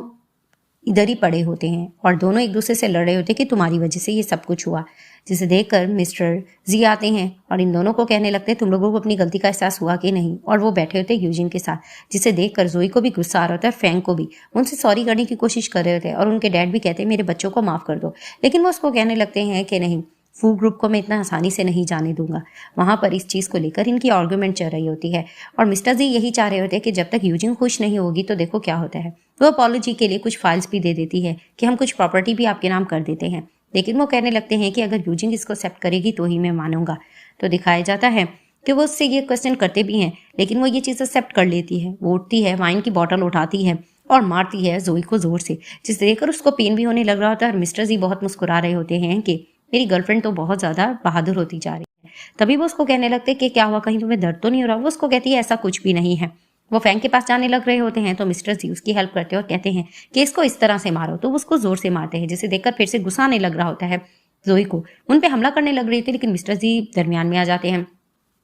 इधर ही पड़े होते हैं और दोनों एक दूसरे से लड़ रहे होते हैं कि तुम्हारी वजह से ये सब कुछ हुआ। जिसे देखकर मिस्टर जी आते हैं और इन दोनों को कहने लगते हैं तुम लोगों को अपनी गलती का एहसास हुआ कि नहीं। और वो बैठे होते हैं यूजिन के साथ, जिसे देखकर जोई को भी गुस्सा आ रहा होता है, फ्रैंक को भी। उनसे सॉरी करने की कोशिश कर रहे होते हैं और उनके डैड भी कहते हैं मेरे बच्चों को माफ कर दो, लेकिन वो उसको कहने लगते हैं कि नहीं, फू ग्रुप को मैं इतना आसानी से नहीं जाने दूंगा। वहां पर इस चीज को लेकर इनकी आर्गुमेंट चल रही होती है और मिस्टर जी यही चाह रहे होते हैं कि जब तक यूजिन खुश नहीं होगी तो देखो क्या होता है। वो अपॉलॉजी के लिए कुछ फाइल्स भी दे देती है कि हम कुछ प्रॉपर्टी भी आपके नाम कर देते हैं, लेकिन वो कहने लगते हैं कि अगर यूजिन इसको एक्सेप्ट करेगी तो ही मैं मानूंगा। तो दिखाया जाता है कि वो उससे ये क्वेश्चन करते भी हैं, लेकिन वो ये चीज़ एक्सेप्ट कर लेती है। वो उठती है, वाइन की बॉटल उठाती है और मारती है जोई को जोर से, जिसे देखकर उसको पेन भी होने लग रहा होता है और मिस्टर जी बहुत मुस्कुरा रहे होते हैं कि मेरी गर्लफ्रेंड तो बहुत ज़्यादा बहादुर होती जा रही है। तभी वो उसको कहने लगते कि क्या हुआ, कहीं तुम्हें दर्द तो नहीं हो रहा। वो उसको कहती है ऐसा कुछ भी नहीं है। वो फैंक के पास जाने लग रहे होते हैं तो मिस्टर जी उसकी हेल्प करते हैं और कहते हैं कि इसको इस तरह से मारो। तो वो उसको जोर से मारते हैं, जिसे देखकर फिर से गुस्सा आने लग रहा होता है जोई को। उन पे हमला करने लग रही थी, लेकिन मिस्टर जी दरमियान में आ जाते हैं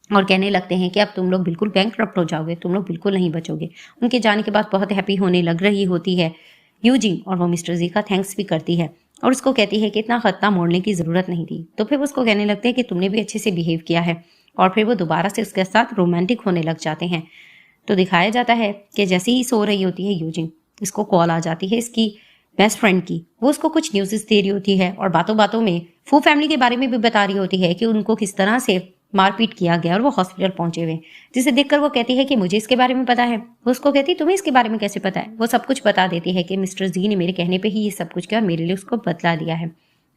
और कहने लगते हैं कि अब तुम लोग बिल्कुल बैंकक्रप्ट हो जाओगे, तुम लोग बिल्कुल नहीं बचोगे। उनके जाने के बाद बहुत हैप्पी होने लग रही होती है यूजिन और वो मिस्टर जी का थैंक्स भी करती है और उसको कहती है कि इतना खत्ता मोड़ने की ज़रूरत नहीं थी। तो फिर उसको कहने लगते हैं कि तुमने भी अच्छे से बिहेव किया है और फिर वो दोबारा से उसके साथ रोमांटिक होने लग जाते हैं। तो दिखाया जाता है कि जैसे ही सो रही होती है यूजिन, इसको कॉल आ जाती है इसकी बेस्ट फ्रेंड की। वो उसको कुछ न्यूज़ दे रही होती है और बातों बातों में फू फैमिली के बारे में भी बता रही होती है कि उनको किस तरह से मारपीट किया गया और वो हॉस्पिटल पहुंचे हुए, जिसे देखकर वो कहती है कि मुझे इसके बारे में पता है। वो उसको कहती है तुम्हें इसके बारे में कैसे पता है। वो सब कुछ बता देती है कि मिस्टर जी ने मेरे कहने पे ही ये सब कुछ किया और मेरे लिए उसको बतला दिया है।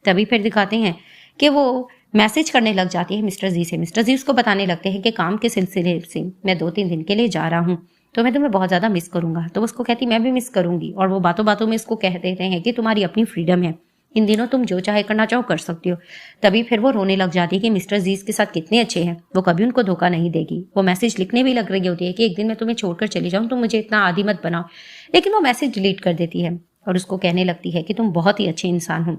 तभी फिर दिखाते हैं कि वो मैसेज करने लग जाती है मिस्टर जी से। मिस्टर जी उसको बताने लगते हैं कि काम के सिलसिले से मैं 2-3 दिन के लिए जा रहा हूँ, तो मैं तुम्हें बहुत ज़्यादा मिस करूंगा। तो उसको कहती मैं भी मिस करूंगी और वो बातों बातों में इसको कह देते हैं कि तुम्हारी अपनी फ्रीडम है, इन दिनों तुम जो चाहे करना चाहो कर सकती हो। तभी फिर वो रोने लग जाती है कि मिस्टर जीज के साथ कितने अच्छे हैं, वो कभी उनको धोखा नहीं देगी। वो मैसेज लिखने भी लग रही होती है कि एक दिन मैं तुम्हें छोड़कर चली जाऊं, तुम मुझे इतना आदी मत बनाओ, लेकिन वो मैसेज डिलीट कर देती है और उसको कहने लगती है कि तुम बहुत ही अच्छे इंसान हो।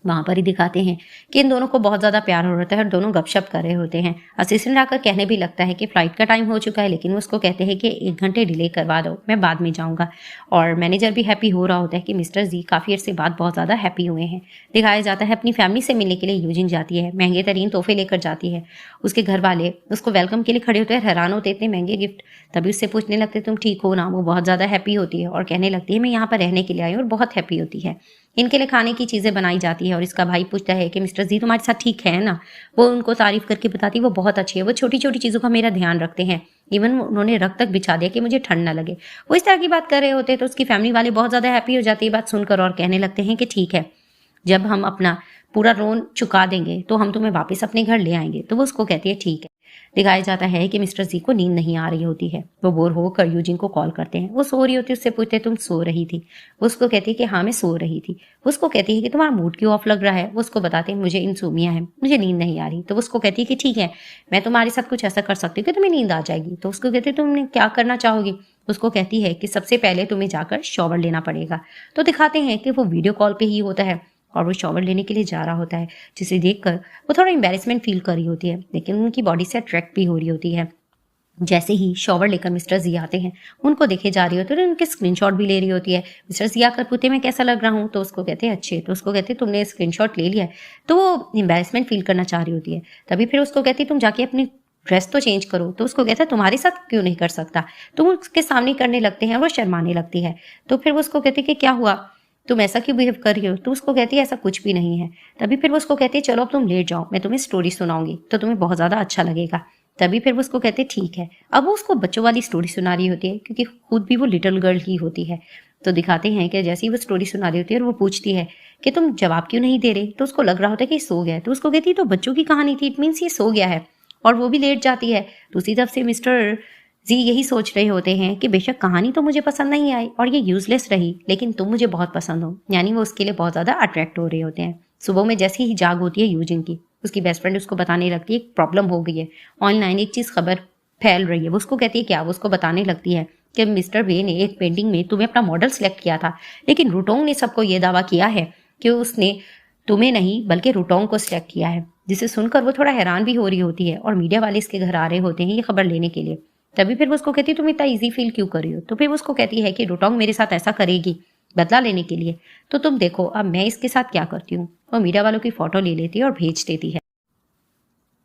वहां पर ही दिखाते हैं कि इन दोनों को बहुत ज़्यादा प्यार हो रहा है और दोनों गपशप कर रहे होते हैं। असिस्टेंट आकर कहने भी लगता है कि फ्लाइट का टाइम हो चुका है, लेकिन वो उसको कहते हैं कि 1 घंटे डिले करवा दो, मैं बाद में जाऊंगा। और मैनेजर भी हैप्पी हो रहा होता है कि मिस्टर जी काफ़ी अर्से बाद बहुत ज़्यादा हैप्पी हुए हैं। दिखाया जाता है अपनी फैमिली से मिलने के लिए यूजिन जाती है, महंगे तरीन तोहफे लेकर जाती है। उसके घर वाले उसको वेलकम के लिए खड़े होते हैं, हैरान होते इतने महंगे गिफ्ट। तभी उससे पूछने लगते तुम ठीक हो ना। वो बहुत ज़्यादा हैप्पी होती है और कहने लगती है मैं यहाँ पर रहने के लिए आई हूँ और बहुत हैप्पी होती है। इनके लिए खाने की चीज़ें बनाई जाती है और इसका भाई पूछता है कि मिस्टर जी तुम्हारे साथ ठीक है ना। वो उनको तारीफ करके बताती है वो बहुत अच्छी है, वो छोटी छोटी चीज़ों का मेरा ध्यान रखते हैं, इवन उन्होंने रख तक बिछा दिया कि मुझे ठंड ना लगे। वो इस तरह की बात कर रहे होते हैं तो उसकी फैमिली वाले बहुत ज़्यादा हैप्पी हो जाती है बात सुनकर और कहने लगते हैं कि ठीक है, जब हम अपना पूरा लोन चुका देंगे तो हम तुम्हें वापस अपने घर ले आएंगे। तो वो उसको कहती है ठीक है। दिखाया जाता है कि मिस्टर जी को नींद नहीं आ रही होती है। वो बोर होकर यूजिन को कॉल करते हैं। वो सो रही होती है, उससे पूछते तुम सो रही थी। वो उसको कहती है कि हाँ मैं सो रही थी। वो उसको कहती है कि तुम्हारा मूड क्यों ऑफ लग रहा है। वो उसको बताते हैं मुझे इंसोमिया है, मुझे नींद नहीं आ रही। तो वो उसको कहती है कि ठीक है, मैं तुम्हारे साथ कुछ ऐसा कर सकती हूँ कि तुम्हें नींद आ जाएगी। तो उसको कहती है तुमने क्या करना चाहोगी। उसको कहती है कि सबसे पहले तुम्हें जाकर शॉवर लेना पड़ेगा। तो दिखाते हैं कि वो वीडियो कॉल पे ही होता है और वो शॉवर लेने के लिए जा रहा होता है, जिसे देखकर वो थोड़ा एम्बैरेसमेंट फील कर रही होती है, लेकिन उनकी बॉडी से अट्रैक्ट भी हो रही होती है। जैसे ही शॉवर लेकर मिस्टर जी आते हैं, उनको देखे जा रही होती है और उनके स्क्रीनशॉट भी ले रही होती है। मिस्टर जी आकर पूछते मैं कैसा लग रहा हूँ। तो उसको कहते हैं अच्छे। तो उसको कहते तुमने स्क्रीनशॉट ले लिया है। तो वो एम्बैरेसमेंट फील करना चाह रही होती है। तभी फिर उसको कहती तुम जाके अपनी ड्रेस तो चेंज करो। तो उसको कहता है तुम्हारे साथ क्यों नहीं कर सकता। तुम उसके सामने करने लगते हैं, वो शर्माने लगती है। तो फिर वो उसको कहते कि क्या हुआ, तुम ऐसा क्यों बिहेव कर रही हो। तो उसको कहती है ऐसा कुछ भी नहीं है। तभी फिर वो उसको कहती है चलो अब तुम लेट जाओ, मैं तुम्हें स्टोरी सुनाऊंगी तो तुम्हें बहुत ज़्यादा अच्छा लगेगा। तभी फिर वो उसको कहते ठीक है। अब वो उसको बच्चों वाली स्टोरी सुना रही होती है, क्योंकि खुद भी वो लिटिल गर्ल ही होती है। तो दिखाते हैं कि जैसे ही वो स्टोरी सुना रही होती है और वो पूछती है कि तुम जवाब क्यों नहीं दे रहे। तो उसको लग रहा होता है कि सो गया है। तो उसको कहती है तो बच्चों की कहानी थी, इट मीन्स ये सो गया है। और वो भी लेट जाती है। दूसरी तरफ से मिस्टर जी यही सोच रहे होते हैं कि बेशक कहानी तो मुझे पसंद नहीं आई और ये यूजलेस रही, लेकिन तुम मुझे बहुत पसंद हो। यानी वो उसके लिए बहुत ज़्यादा अट्रैक्ट हो रहे होते हैं। सुबह में जैसे ही जाग होती है यूजिन की, उसकी बेस्ट फ्रेंड उसको बताने लगती है एक प्रॉब्लम हो गई है, ऑनलाइन एक चीज़ खबर फैल रही है। वो उसको कहती है क्या। वो उसको बताने लगती है कि मिस्टर वे ने एक पेंटिंग में तुम्हें अपना मॉडल सेलेक्ट किया था, लेकिन रूटोंग ने सबको ये दावा किया है कि उसने तुम्हें नहीं बल्कि रूटोंग को सिलेक्ट किया है। जिसे सुनकर वो थोड़ा हैरान भी हो रही होती है और मीडिया वाले इसके घर आ रहे होते हैं ये खबर लेने के लिए। तभी फिर वो उसको कहती है तुम इतना ईजी फील क्यों कर रही हो। तो फिर वो उसको कहती है कि रूटोंग मेरे साथ ऐसा करेगी बदला लेने के लिए। तो तुम देखो अब मैं इसके साथ क्या करती हूँ। वो मीडिया वालों की फोटो ले लेती है और भेज देती है।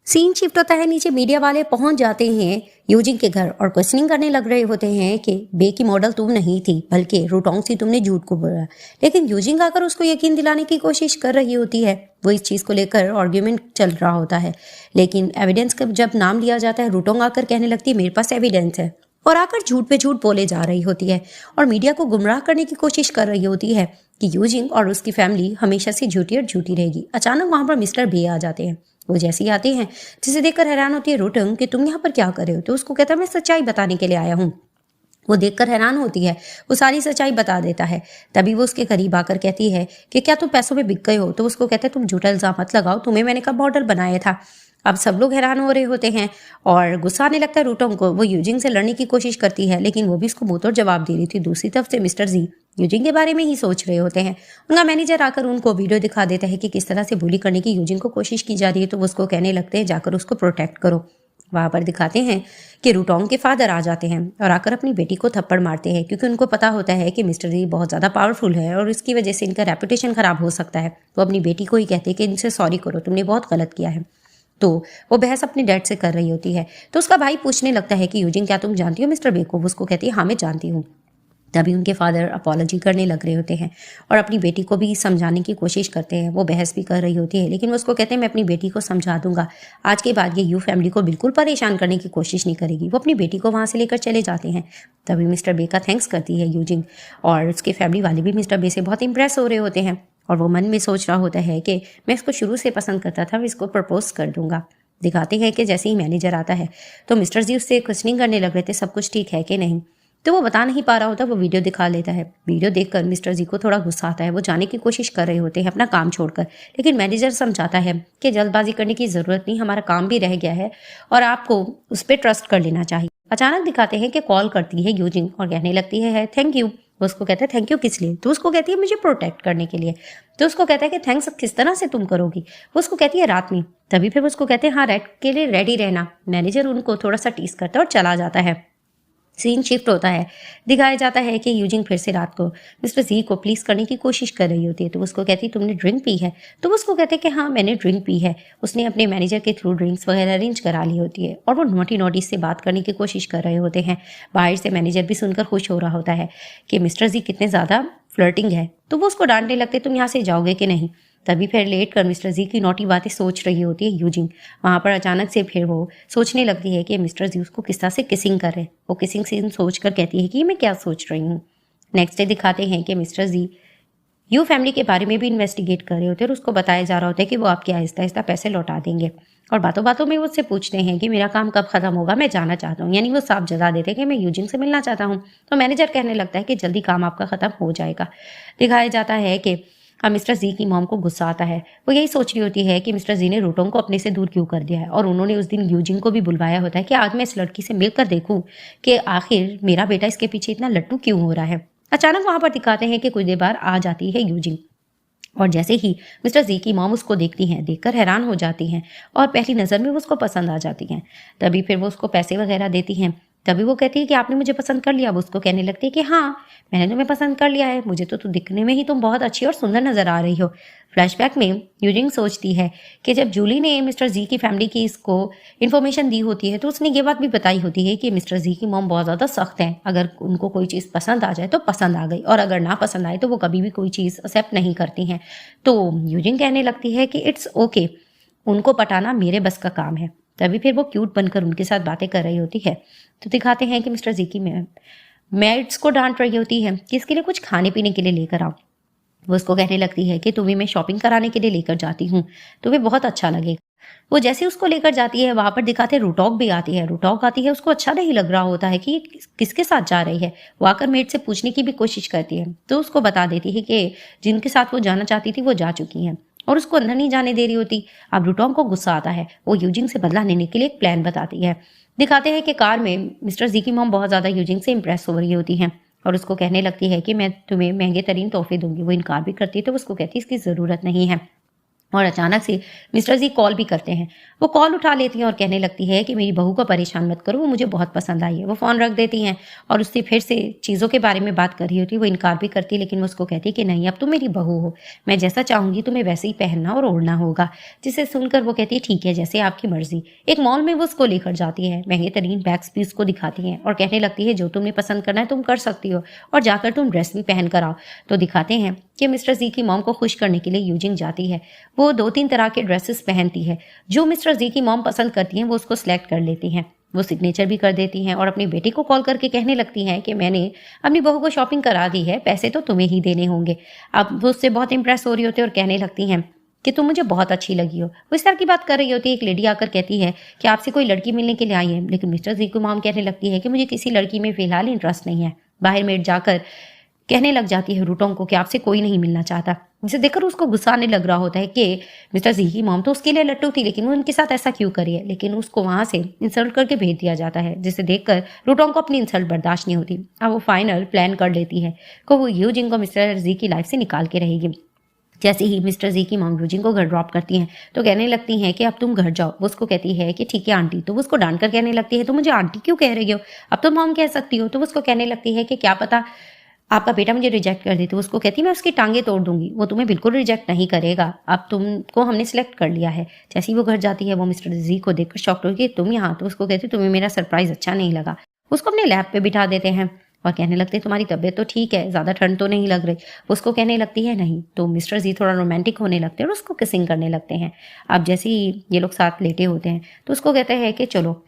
सीन शिफ्ट होता है नीचे। मीडिया वाले पहुंच जाते हैं यूजिंग के घर और क्वेश्चनिंग करने लग रहे होते हैं कि बे की मॉडल तुम नहीं थी बल्कि रूटोंग से तुमने झूठ को बोला। लेकिन यूजिंग आकर उसको यकीन दिलाने की कोशिश कर रही होती है। वो इस चीज को लेकर आर्ग्यूमेंट चल रहा होता है, लेकिन एविडेंस का जब नाम लिया जाता है रूटोंग आकर कहने लगती है मेरे पास एविडेंस है, और आकर झूठ पे झूठ बोले जा रही होती है और मीडिया को गुमराह करने की कोशिश कर रही होती है कि यूजिंग और उसकी फैमिली हमेशा से झूठी और झूठी रहेगी। अचानक वहां पर मिस्टर बे आ जाते हैं। वो जैसे ही आते हैं जिसे देखकर हैरान होती है रूटोंग कि तुम यहाँ पर क्या कर रहे हो। तो उसको कहता है मैं सच्चाई बताने के लिए आया हूँ। वो देखकर हैरान होती है, वो सारी सच्चाई बता देता है। तभी वो उसके करीब आकर कहती है कि क्या तुम पैसों में बिक गए हो। तो उसको कहते हैं तुम झूठा इल्जाम मत लगाओ, तुम्हें मैंने कब मॉडल बनाया था। अब सब लोग हैरान हो रहे होते हैं और गुस्सा आने लगता है रूटोंग को। वो यूजिंग से लड़ने की कोशिश करती है, लेकिन वो भी उसको मुंहतोड़ जवाब दे रही थी। दूसरी तरफ से मिस्टर जी यूजिंग के बारे में ही सोच रहे होते हैं। उनका मैनेजर आकर उनको वीडियो दिखा देता है कि किस तरह से बुली करने की यूजिंग को कोशिश की जा रही है। तो वो उसको कहने लगते हैं जाकर उसको प्रोटेक्ट करो। वहां पर दिखाते हैं कि रूटोंग के फादर आ जाते हैं और आकर अपनी बेटी को थप्पड़ मारते हैं, क्योंकि उनको पता होता है कि मिस्टर जी बहुत ज़्यादा पावरफुल है और इसकी वजह से इनका रेपुटेशन खराब हो सकता है। वो अपनी बेटी को ही कहते हैं कि इनसे सॉरी करो, तुमने बहुत गलत किया है। तो वो बहस अपने डैड से कर रही होती है। तो उसका भाई पूछने लगता है कि यूजिंग क्या तुम जानती हो मिस्टर बे को। वो उसको कहती है हाँ मैं जानती हूँ। तभी उनके फादर अपॉलॉजी करने लग रहे होते हैं और अपनी बेटी को भी समझाने की कोशिश करते हैं। वो बहस भी कर रही होती है, लेकिन वो उसको कहते हैं मैं अपनी बेटी को समझा दूंगा, आज के बाद ये यू फैमिली को बिल्कुल परेशान करने की कोशिश नहीं करेगी। वो अपनी बेटी को वहाँ से लेकर चले जाते हैं। तभी मिस्टर बे का थैंक्स करती है यूजिंग और उसके फैमिली वाले भी मिस्टर बे से बहुत इंप्रेस हो रहे होते हैं और वो मन में सोच रहा होता है कि मैं इसको शुरू से पसंद करता था, मैं इसको प्रपोज कर दूंगा। दिखाते हैं कि जैसे ही मैनेजर आता है तो मिस्टर जी उससे क्वेश्चनिंग करने लग रहे थे सब कुछ ठीक है कि नहीं। तो वो बता नहीं पा रहा होता, वो वीडियो दिखा लेता है। वीडियो देखकर मिस्टर जी को थोड़ा गुस्सा आता है। वो जाने की कोशिश कर रहे होते हैं अपना काम छोड़कर, लेकिन मैनेजर समझाता है कि जल्दबाजी करने की जरूरत नहीं, हमारा काम भी रह गया है और आपको उस पर ट्रस्ट कर लेना चाहिए। अचानक दिखाते हैं कि कॉल करती है यूजिंग और कहने लगती है थैंक यू। वो उसको कहता है थैंक यू किस लिए। तो उसको कहती है मुझे प्रोटेक्ट करने के लिए। तो उसको कहता है कि थैंक्स किस तरह से तुम करोगी। वो उसको कहती है रात में। तभी फिर उसको कहते हैं हाँ रात के लिए रेडी रहना। मैनेजर उनको थोड़ा सा टीस करता है और चला जाता है। सीन शिफ्ट होता है। दिखाया जाता है कि यूजिंग फिर से रात को मिस्टर जी को प्लीज करने की कोशिश कर रही होती है। तो उसको कहती है तुमने ड्रिंक पी है। तो वो उसको कहते हैं कि हाँ मैंने ड्रिंक पी है। उसने अपने मैनेजर के थ्रू ड्रिंक्स वगैरह अरेंज करा ली होती है और वो नोटी नोटी से बात करने की कोशिश कर रहे होते हैं। बाहर से मैनेजर भी सुनकर खुश हो रहा होता है कि मिस्टर जी कितने ज़्यादा फ्लर्टिंग है। तो वो उसको डांटने लगते तुम यहाँ से जाओगे कि नहीं। तभी फिर लेट कर मिस्टर जी की नोटी बातें सोच रही होती है यूजिंग। वहाँ पर अचानक से फिर वो सोचने लगती है कि मिस्टर जी उसको किस तरह से किसिंग कर रहे हैं। वो किसिंग सीन सोच कर कहती है कि मैं क्या सोच रही हूँ। नेक्स्ट डे दिखाते हैं कि मिस्टर जी यू फैमिली के बारे में भी इन्वेस्टिगेट कर रहे होते हैं और उसको बताया जा रहा होता है कि वो आपके आहिस्ता आहिस्ता पैसे लौटा देंगे। और बातों बातों में वो उससे पूछते हैं कि मेरा काम कब खत्म होगा, मैं जाना चाहता हूँ। यानी वो साफ जता देते हैं कि मैं यूजिंग से मिलना चाहता हूँ। तो मैनेजर कहने लगता है कि जल्दी काम आपका खत्म हो जाएगा। दिखाया जाता है कि मिस्टर जी की मॉम को गुस्सा आता है। वो यही सोच रही होती है कि मिस्टर जी ने रूटोंग को अपने से दूर क्यों कर दिया है और उन्होंने उस दिन यूजिंग को भी बुलवाया होता है कि आज मैं इस लड़की से मिलकर देखूं कि आखिर मेरा बेटा इसके पीछे इतना लट्टू क्यों हो रहा है। अचानक वहां पर दिखाते हैं कि कुछ देर बाद आ जाती है यूजिंग और जैसे ही मिस्टर जी की मॉम उसको देखती हैं, देखकर हैरान हो जाती हैं और पहली नज़र में वो उसको पसंद आ जाती हैं। तभी फिर वो उसको पैसे वगैरह देती हैं। तभी वो कहती है कि आपने मुझे पसंद कर लिया। वो उसको कहने लगती है कि हाँ मैंने तुम्हें पसंद कर लिया है, मुझे तो दिखने में ही तुम बहुत अच्छी और सुंदर नजर आ रही हो। फ्लैशबैक में यूजिंग सोचती है कि जब जूली ने मिस्टर जी की फैमिली की इसको इन्फॉर्मेशन दी होती है तो उसने ये बात भी बताई होती है कि मिस्टर जी की मॉम बहुत ज़्यादा सख्त हैं। अगर उनको कोई चीज़ पसंद आ जाए तो पसंद आ गई और अगर ना पसंद आए तो वो कभी भी कोई चीज़ एक्सेप्ट नहीं करती हैं। तो यूजिंग कहने लगती है कि इट्स ओके, उनको पटाना मेरे बस का काम है। तभी फिर वो क्यूट बनकर उनके साथ बातें कर रही होती है। तो दिखाते हैं कि मिस्टर जी की मेड्स को डांट रही होती है कि इसके लिए कुछ खाने पीने के लिए लेकर आओ। वो उसको कहने लगती है कि तुम्हें मैं शॉपिंग कराने के लिए लेकर जाती हूँ, तुम्हें बहुत अच्छा लगेगा। वो जैसे उसको लेकर जाती है वहां पर दिखाते रूटॉक भी आती है। रूटॉक आती है, उसको अच्छा नहीं लग रहा होता है कि किसके साथ जा रही है। वो आकर मेड से पूछने की भी कोशिश करती है तो उसको बता देती है कि जिनके साथ वो जाना चाहती थी वो जा चुकी हैं और उसको अंदर नहीं जाने दे रही होती। अब रूटॉक को गुस्सा आता है। वो यूजिंग से बदला लेने के लिए एक प्लान बताती है। दिखाते हैं कि कार में मिस्टर जी की मॉम बहुत ज़्यादा यूजिंग से इंप्रेस हो रही होती हैं और उसको कहने लगती है कि मैं तुम्हें महंगे तरीन तोहफे दूंगी। वो इनकार भी करती है तो उसको कहती है इसकी ज़रूरत नहीं है। और अचानक से मिस्टर जी कॉल भी करते हैं वो कॉल उठा लेती हैं और कहने लगती है कि मेरी बहू को परेशान मत करो, वो मुझे बहुत पसंद आई है। वो फ़ोन रख देती हैं और उससे फिर से चीज़ों के बारे में बात कर रही होती है। वो इनकार भी करती है, लेकिन वो उसको कहती है कि नहीं, अब तुम मेरी बहू हो, मैं जैसा चाहूँगी तुम्हें वैसे ही पहनना और ओढ़ना होगा। जिसे सुनकर वो कहती है ठीक है, जैसे आपकी मर्जी। एक मॉल में वो उसको लेकर जाती है, महंगे तरीन बैग्स भी उसको दिखाती हैं और कहने लगती है जो तुम्हें पसंद करना है तुम कर सकती हो और जाकर तुम ड्रेस भी पहन कर आओ। तो दिखाते हैं कि मिस्टर जी की मॉम को खुश करने के लिए यूजिन जाती है। वो 2-3 तरह के ड्रेसेस पहनती है, जो मिस्टर जी की मॉम पसंद करती हैं वो उसको सिलेक्ट कर लेती हैं। वो सिग्नेचर भी कर देती हैं और अपनी बेटी को कॉल करके कहने लगती हैं कि मैंने अपनी बहू को शॉपिंग करा दी है, पैसे तो तुम्हें ही देने होंगे। अब वो उससे बहुत इंप्रेस हो रही होती है और कहने लगती हैं कि तुम मुझे बहुत अच्छी लगी हो। वो इस तरह की बात कर रही होती है, एक लेडी आकर कहती है कि आपसे कोई लड़की मिलने के लिए आई है, लेकिन मिस्टर जी की मॉम कहने लगती है कि मुझे किसी लड़की में फिलहाल इंटरेस्ट नहीं है। बाहर मेड जाकर कहने लग जाती है रूटों को कि आपसे कोई नहीं मिलना चाहता। जिसे देखकर उसको गुस्सा आने लग रहा होता है कि मिस्टर जी की मॉम तो उसके लिए लट्टू थी, लेकिन वो उनके साथ ऐसा क्यों करी है। लेकिन उसको वहां से इंसल्ट करके भेज दिया जाता है, जिसे देखकर रूटों को अपनी इंसल्ट बर्दाश्त नहीं होती। अब वो फाइनल प्लान कर लेती है कि वो यूजिन को मिस्टर जी की लाइफ से निकाल के रहेगी। जैसे ही मिस्टर जी की मॉम यूजिन को घर ड्रॉप करती हैं तो कहने लगती हैं कि अब तुम घर जाओ। वो उसको कहती है कि ठीक है आंटी। तो वो उसको डांट कर कहने लगती है तो मुझे आंटी क्यों कह रही हो, अब तो मॉम कह सकती हो। तो वो उसको कहने लगती है कि क्या पता आपका बेटा मुझे रिजेक्ट कर दे। तो उसको कहती है मैं उसकी टांगे तोड़ दूंगी, वो तुम्हें बिल्कुल रिजेक्ट नहीं करेगा, अब तुमको हमने सिलेक्ट कर लिया है। जैसे ही वो घर जाती है वो मिस्टर जी को देखकर शॉक्ड होगी तुम यहाँ। तो उसको कहती तुम्हें मेरा सरप्राइज अच्छा नहीं लगा। उसको अपने लैब पे बिठा देते हैं और कहने लगते हैं तुम्हारी तबीयत तो ठीक है, ज़्यादा ठंड तो नहीं लग रही। उसको कहने लगती है नहीं। तो मिस्टर जी थोड़ा रोमांटिक होने लगते हैं और उसको किसिंग करने लगते हैं। अब जैसे ही ये लोग साथ लेटे होते हैं तो उसको कहते हैं कि चलो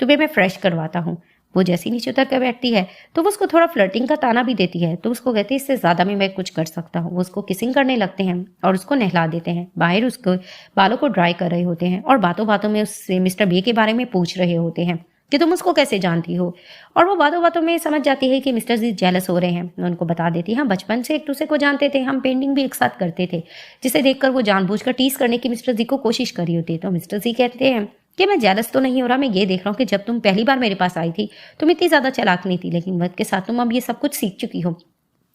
तुम्हें मैं फ्रेश करवाता हूँ। वो जैसे ही नीचे उतर कर बैठती है तो वो उसको थोड़ा फ्लर्टिंग का ताना भी देती है। तो उसको कहती है इससे ज़्यादा में मैं कुछ कर सकता हूँ। वो उसको किसिंग करने लगते हैं और उसको नहला देते हैं। बाहर उसको बालों को ड्राई कर रहे होते हैं और बातों बातों में उससे मिस्टर बी के बारे में पूछ रहे होते हैं कि तुम उसको कैसे जानती हो। और वो बातों बातों में समझ जाती है कि मिस्टर जी जेलस हो रहे हैं। मैं उनको बता देती हम बचपन से एक दूसरे को जानते थे, हम पेंटिंग भी एक साथ करते थे। जिसे देखकर वो जानबूझकर टीस करने की मिस्टर जी को कोशिश करी होती है। तो मिस्टर जी कहते हैं कि मैं जेलस तो नहीं हो रहा, मैं ये देख रहा हूँ कि जब तुम पहली बार मेरे पास आई थी तुम इतनी ज़्यादा चालाक नहीं थी, लेकिन वक्त के साथ तुम अब ये सब कुछ सीख चुकी हो।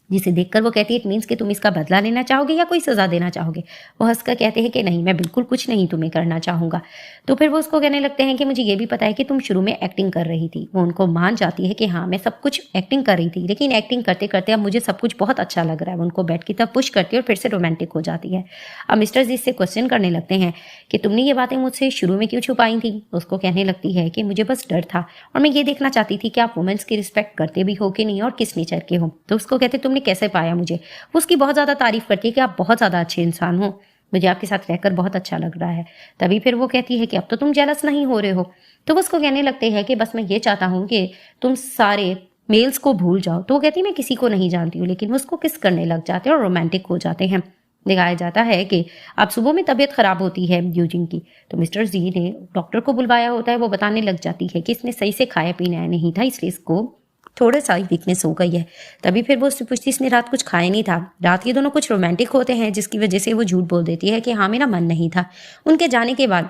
जिसे देखकर वो कहती है इट मीन्स कि तुम इसका बदला लेना चाहोगे या कोई सजा देना चाहोगे। वो हंसकर कहते हैं कि नहीं, मैं बिल्कुल कुछ नहीं तुम्हें करना चाहूँगा। तो फिर वो उसको कहने लगते हैं कि मुझे ये भी पता है कि तुम शुरू में एक्टिंग कर रही थी। वो उनको मान जाती है कि हाँ मैं सब कुछ एक्टिंग कर रही थी, लेकिन एक्टिंग करते करते अब मुझे सब कुछ बहुत अच्छा लग रहा है। वो उनको बेड की तरफ पुश करती है और फिर से रोमांटिक हो जाती है। अब मिस्टर जी इससे क्वेश्चन करने लगते हैं कि तुमने ये बातें मुझसे शुरू में क्यों छुपाई थी। उसको कहने लगती है कि मुझे बस डर था और मैं ये देखना चाहती थी कि आप वुमेन्स की रिस्पेक्ट करते भी हो कि नहीं और किस नेचर के हो। तो उसको कहते तुमने कैसे पाया मुझे। वो उसकी बहुत ज़्यादा तारीफ करती है कि आप बहुत ज़्यादा अच्छे इंसान हो, मुझे आपके साथ रहकर बहुत अच्छा लग रहा है। तभी फिर वो कहती है कि अब तो तुम जेलस नहीं हो रहे हो। तो वो उसको कहने लगते हैं कि बस मैं ये चाहता हूँ कि तुम सारे मेल्स को भूल जाओ। तो वो कहती है मैं किसी को नहीं जानती हूँ, लेकिन वो उसको किस करने लग जाते हैं और रोमांटिक हो जाते हैं। दिखाया जाता है कि अब सुबह में तबीयत खराब होती है यूजिन की। तो मिस्टर जी ने डॉक्टर को बुलवाया होता है। वो बताने लग जाती है कि इसने सही से खाया पीना नहीं था, इसलिए इसको थोड़ा सा वीकनेस हो गई है। तभी फिर वो उससे पूछती इसने रात कुछ खाया नहीं था। रात ये दोनों कुछ रोमांटिक होते हैं, जिसकी वजह से वो झूठ बोल देती है कि हाँ मेरा मन नहीं था। उनके जाने के बाद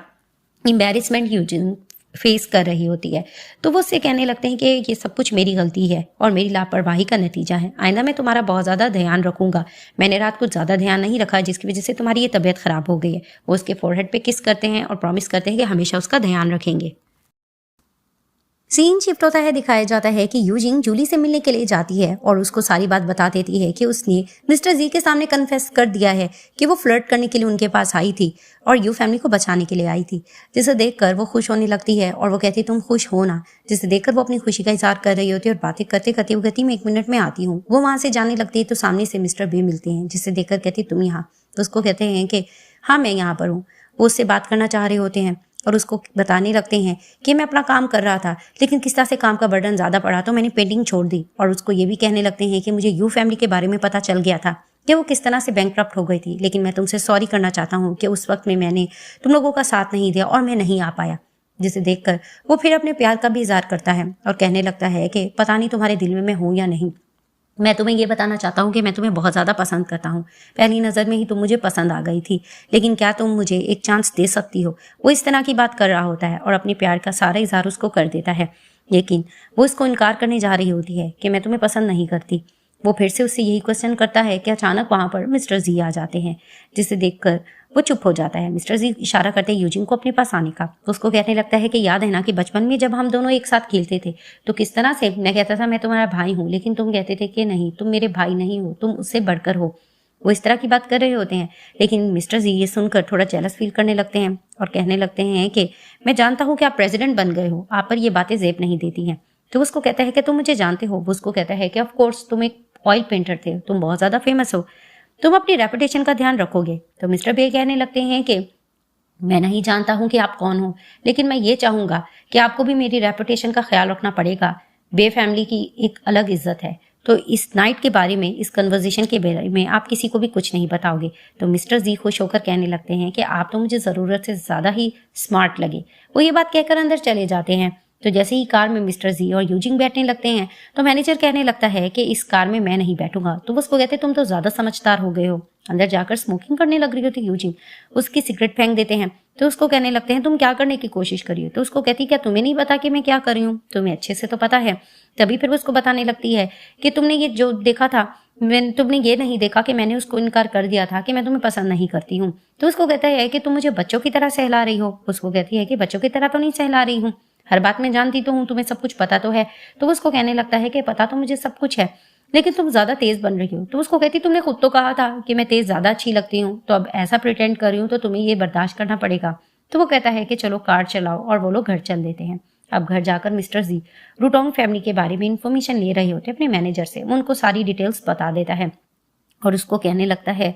एम्बैरेसमेंट यूजिन फेस कर रही होती है। तो वो उससे कहने लगते हैं कि ये सब कुछ मेरी गलती है और मेरी लापरवाही का नतीजा है। आइंदा मैं तुम्हारा बहुत ज़्यादा ध्यान रखूंगा। मैंने रात कुछ ज़्यादा ध्यान नहीं रखा, जिसकी वजह से तुम्हारी ये तबीयत खराब हो गई है। वो उसके फोरहेड पे किस करते हैं और प्रॉमिस करते हैं कि हमेशा उसका ध्यान रखेंगे। सीन शिफ्ट होता है। दिखाया जाता है कि यूजिन जूली से मिलने के लिए जाती है और उसको सारी बात बता देती है कि उसने मिस्टर जी के सामने कन्फेस कर दिया है कि वो फ्लर्ट करने के लिए उनके पास आई थी और यू फैमिली को बचाने के लिए आई थी। जिसे देखकर वो खुश होने लगती है और वो कहती तुम खुश हो ना। जिसे देखकर वो अपनी खुशी का इजहार कर रही होती है और बातें करते करते वो कहती मैं 1 मिनट में आती हूँ। वो वहां से जाने लगती है तो सामने से मिस्टर बी मिलते हैं, जिसे देखकर कहती तुम यहाँ। तो उसको कहते हैं कि हाँ मैं यहाँ पर हूँ। वो उससे बात करना चाह रहे होते हैं और उसको बताने लगते हैं कि मैं अपना काम कर रहा था, लेकिन किस तरह से काम का बर्डन ज़्यादा पड़ा तो मैंने पेंटिंग छोड़ दी। और उसको ये भी कहने लगते हैं कि मुझे यू फैमिली के बारे में पता चल गया था कि वो किस तरह से बैंकक्रप्ट हो गई थी, लेकिन मैं तुमसे सॉरी करना चाहता हूँ कि उस वक्त में मैंने तुम लोगों का साथ नहीं दिया और मैं नहीं आ पाया। जिसे देखकर वो फिर अपने प्यार का भी इजहार करता है और कहने लगता है कि पता नहीं तुम्हारे दिल में मैं हूँ या नहीं, मैं तुम्हें ये बताना चाहता हूँ कि मैं तुम्हें बहुत ज़्यादा पसंद करता हूँ। पहली नज़र में ही तुम मुझे पसंद आ गई थी, लेकिन क्या तुम मुझे एक चांस दे सकती हो। वो इस तरह की बात कर रहा होता है और अपने प्यार का सारा इजहार उसको कर देता है, लेकिन वो इसको इनकार करने जा रही होती है कि मैं तुम्हें पसंद नहीं करती। वो फिर से उससे यही क्वेश्चन करता है कि अचानक वहाँ पर मिस्टर जी आ जाते हैं, जिसे देखकर वो चुप हो जाता है। मिस्टर जी इशारा करते हैं यूजिन को अपने पास आने का। उसको कहने लगता है कि याद है ना कि बचपन में जब हम दोनों एक साथ खेलते थे तो किस तरह से मैं कहता था मैं तुम्हारा भाई हूँ, लेकिन तुम कहते थे कि नहीं, तुम मेरे भाई नहीं हो, तुम उससे बढ़कर हो। वो इस तरह की बात कर रहे होते हैं, लेकिन मिस्टर जी ये सुनकर थोड़ा जेलस फील करने लगते हैं और कहने लगते हैं कि मैं जानता हूँ कि आप प्रेसिडेंट बन गए हो, आप पर ये बातें जेब नहीं देती हैं। तो उसको कहता है कि तुम मुझे जानते हो। वो उसको कहता है कि ऑफ कोर्स तुम एक ऑयल पेंटर थे, तुम बहुत ज्यादा फेमस हो, तुम अपनी रेपुटेशन का ध्यान रखोगे। तो मिस्टर बे कहने लगते हैं कि मैं नहीं जानता हूं कि आप कौन हो, लेकिन मैं ये चाहूंगा कि आपको भी मेरी रेपुटेशन का ख्याल रखना पड़ेगा। बे फैमिली की एक अलग इज्जत है, तो इस नाइट के बारे में, इस कन्वर्सेशन के बारे में आप किसी को भी कुछ नहीं बताओगे। तो मिस्टर जी खुश होकर कहने लगते हैं कि आप तो मुझे जरूरत से ज्यादा ही स्मार्ट लगे। वो ये बात कहकर अंदर चले जाते हैं। तो जैसे ही कार में मिस्टर जी और यूजिन बैठने लगते हैं तो मैनेजर कहने लगता है कि इस कार में मैं नहीं बैठूंगा। तो वो उसको कहते तुम तो ज्यादा समझदार हो गए हो। अंदर जाकर स्मोकिंग करने लग रही होती यूजिन, उसकी सिगरेट फेंक देते हैं। तो उसको कहने लगते हैं तुम क्या करने की कोशिश करी हो। तो उसको कहती क्या तुम्हें नहीं पता कि मैं क्या कर रही हूँ, तुम्हें अच्छे से तो पता है। तभी फिर वो उसको बताने लगती है कि तुमने ये जो देखा था, तुमने ये नहीं देखा कि मैंने उसको इनकार कर दिया था कि मैं तुम्हें पसंद नहीं करती हूँ। तो उसको कहता है कि तुम मुझे बच्चों की तरह सहला रही हो। उसको कहती है कि बच्चों की तरह तो नहीं सहला रही हूँ, हर बात में जानती तो हूँ, तुम्हें सब कुछ पता तो है। तो उसको कहने लगता है कि पता तो मुझे सब कुछ है, लेकिन तुम ज्यादा तेज बन रही हो। तो उसको कहती तुमने खुद तो कहा था कि मैं तेज ज्यादा अच्छी लगती हूँ, तो अब ऐसा प्रिटेंड कर रही हूँ तो तुम्हें ये बर्दाश्त करना पड़ेगा। तो वो कहता है कि चलो कार चलाओ, और वो लोग घर चल देते हैं। अब घर जाकर मिस्टर जी रूटोंग फैमिली के बारे में इंफॉर्मेशन ले रहे होते अपने मैनेजर से। वो उनको सारी डिटेल्स बता देता है और उसको कहने लगता है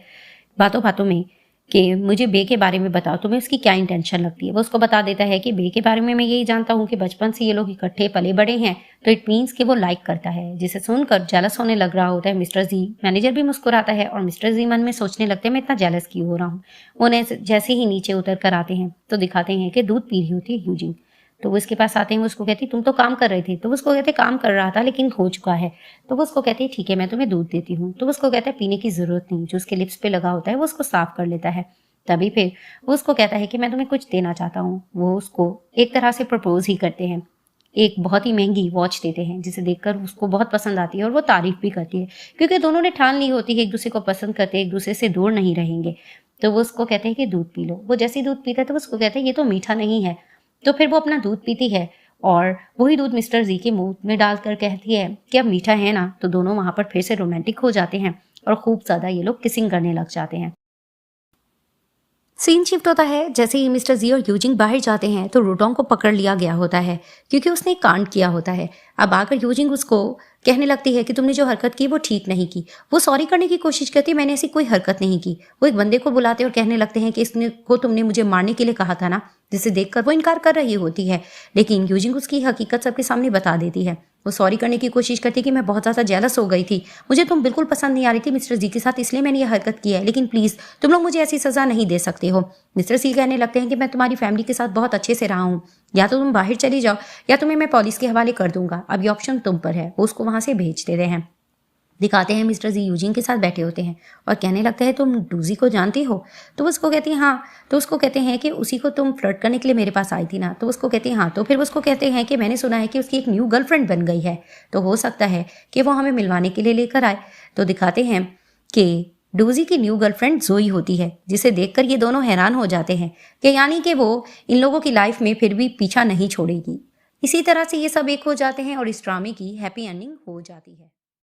बातों बातों में कि मुझे बे के बारे में बताओ, तुम्हें उसकी क्या इंटेंशन लगती है। वो उसको बता देता है कि बे के बारे में मैं यही जानता हूँ कि बचपन से ये लोग इकट्ठे पले बड़े हैं, तो इट मीन्स कि वो लाइक करता है। जिसे सुनकर जेलस होने लग रहा होता है मिस्टर जी। मैनेजर भी मुस्कुराता है और मिस्टर जी मन में सोचने लगते हैं मैं इतना जेलस क्यों हो रहा हूँ। उन्हें जैसे ही नीचे उतर कर आते हैं तो दिखाते हैं कि दूध पी रही होती है यूजिन। तो वो इसके पास आते हैं, वो उसको कहती तुम तो काम कर रहे थे। तो वो उसको कहते काम कर रहा था लेकिन हो चुका है। तो वो उसको कहती ठीक है मैं तुम्हें दूध देती हूँ। तो वो उसको कहता है पीने की जरूरत नहीं, जो उसके लिप्स पे लगा होता है वो उसको साफ कर लेता है। तभी फिर वो उसको कहता है कि मैं तुम्हें कुछ देना चाहता हूँ। वो उसको एक तरह से प्रपोज ही करते हैं, एक बहुत ही महंगी वॉच देते हैं जिसे देखकर उसको बहुत पसंद आती है और वो तारीफ भी करती है, क्योंकि दोनों ने ठान ली होती है एक दूसरे को पसंद करते, एक दूसरे से दूर नहीं रहेंगे। तो वो उसको कहते हैं कि दूध पी लो। वो जैसे ही दूध पीता है तो वो उसको कहते हैं ये तो मीठा नहीं है। तो फिर वो अपना दूध पीती है और वही दूध मिस्टर जी के मुंह में डालकर कहती है कि अब मीठा है ना। तो दोनों वहां पर फिर से रोमांटिक हो जाते हैं और खूब ज्यादा ये लोग किसिंग करने लग जाते हैं। सीन शिफ्ट होता है जैसे ही मिस्टर जी और यूजिंग बाहर जाते हैं तो रूटोंग को पकड़ लिया गया होता है क्योंकि उसने एक कांड किया होता है। अब आकर यूजिंग उसको कहने लगती है कि तुमने जो हरकत की वो ठीक नहीं की। वो सॉरी करने की कोशिश करती है, मैंने ऐसी कोई हरकत नहीं की। वो एक बंदे को बुलाते और कहने लगते हैं कि इसने को तुमने मुझे मारने के लिए कहा था ना, जिसे देखकर वो इनकार कर रही होती है। लेकिन यूजिंग उसकी हकीकत सबके सामने बता देती है। वो सॉरी करने की कोशिश करती कि मैं बहुत ज़्यादा जेलस हो गई थी, मुझे तुम बिल्कुल पसंद नहीं आ रही थी मिस्टर जी के साथ, इसलिए मैंने ये हरकत की है, लेकिन प्लीज़ तुम लोग मुझे ऐसी सज़ा नहीं दे सकते हो। मिस्टर सी कहने लगते हैं कि मैं तुम्हारी फैमिली के साथ बहुत अच्छे से रहा हूँ, या तो तुम बाहर चली जाओ या तुम्हें मैं पुलिस के हवाले कर दूंगा, अब ये ऑप्शन तुम पर है। वो उसको वहाँ से भेज देते हैं। दिखाते हैं मिस्टर जी यूजिन के साथ बैठे होते हैं और कहने लगता है तुम डूजी को जानती हो। तो वो उसको कहती है हाँ। तो उसको कहते हैं कि उसी को तुम फ्लर्ट करने के लिए मेरे पास आई थी ना। तो उसको कहती है हाँ। तो फिर उसको कहते हैं कि मैंने सुना है कि उसकी एक न्यू गर्लफ्रेंड बन गई है, तो हो सकता है कि वो हमें मिलवाने के लिए लेकर आए। तो दिखाते हैं कि डूजी की न्यू गर्लफ्रेंड जोई होती है, जिसे देखकर ये दोनों हैरान हो जाते हैं कि यानी कि वो इन लोगों की लाइफ में फिर भी पीछा नहीं छोड़ेगी। इसी तरह से ये सब एक हो जाते हैं और इस ड्रामे की हैप्पी एंडिंग हो जाती है।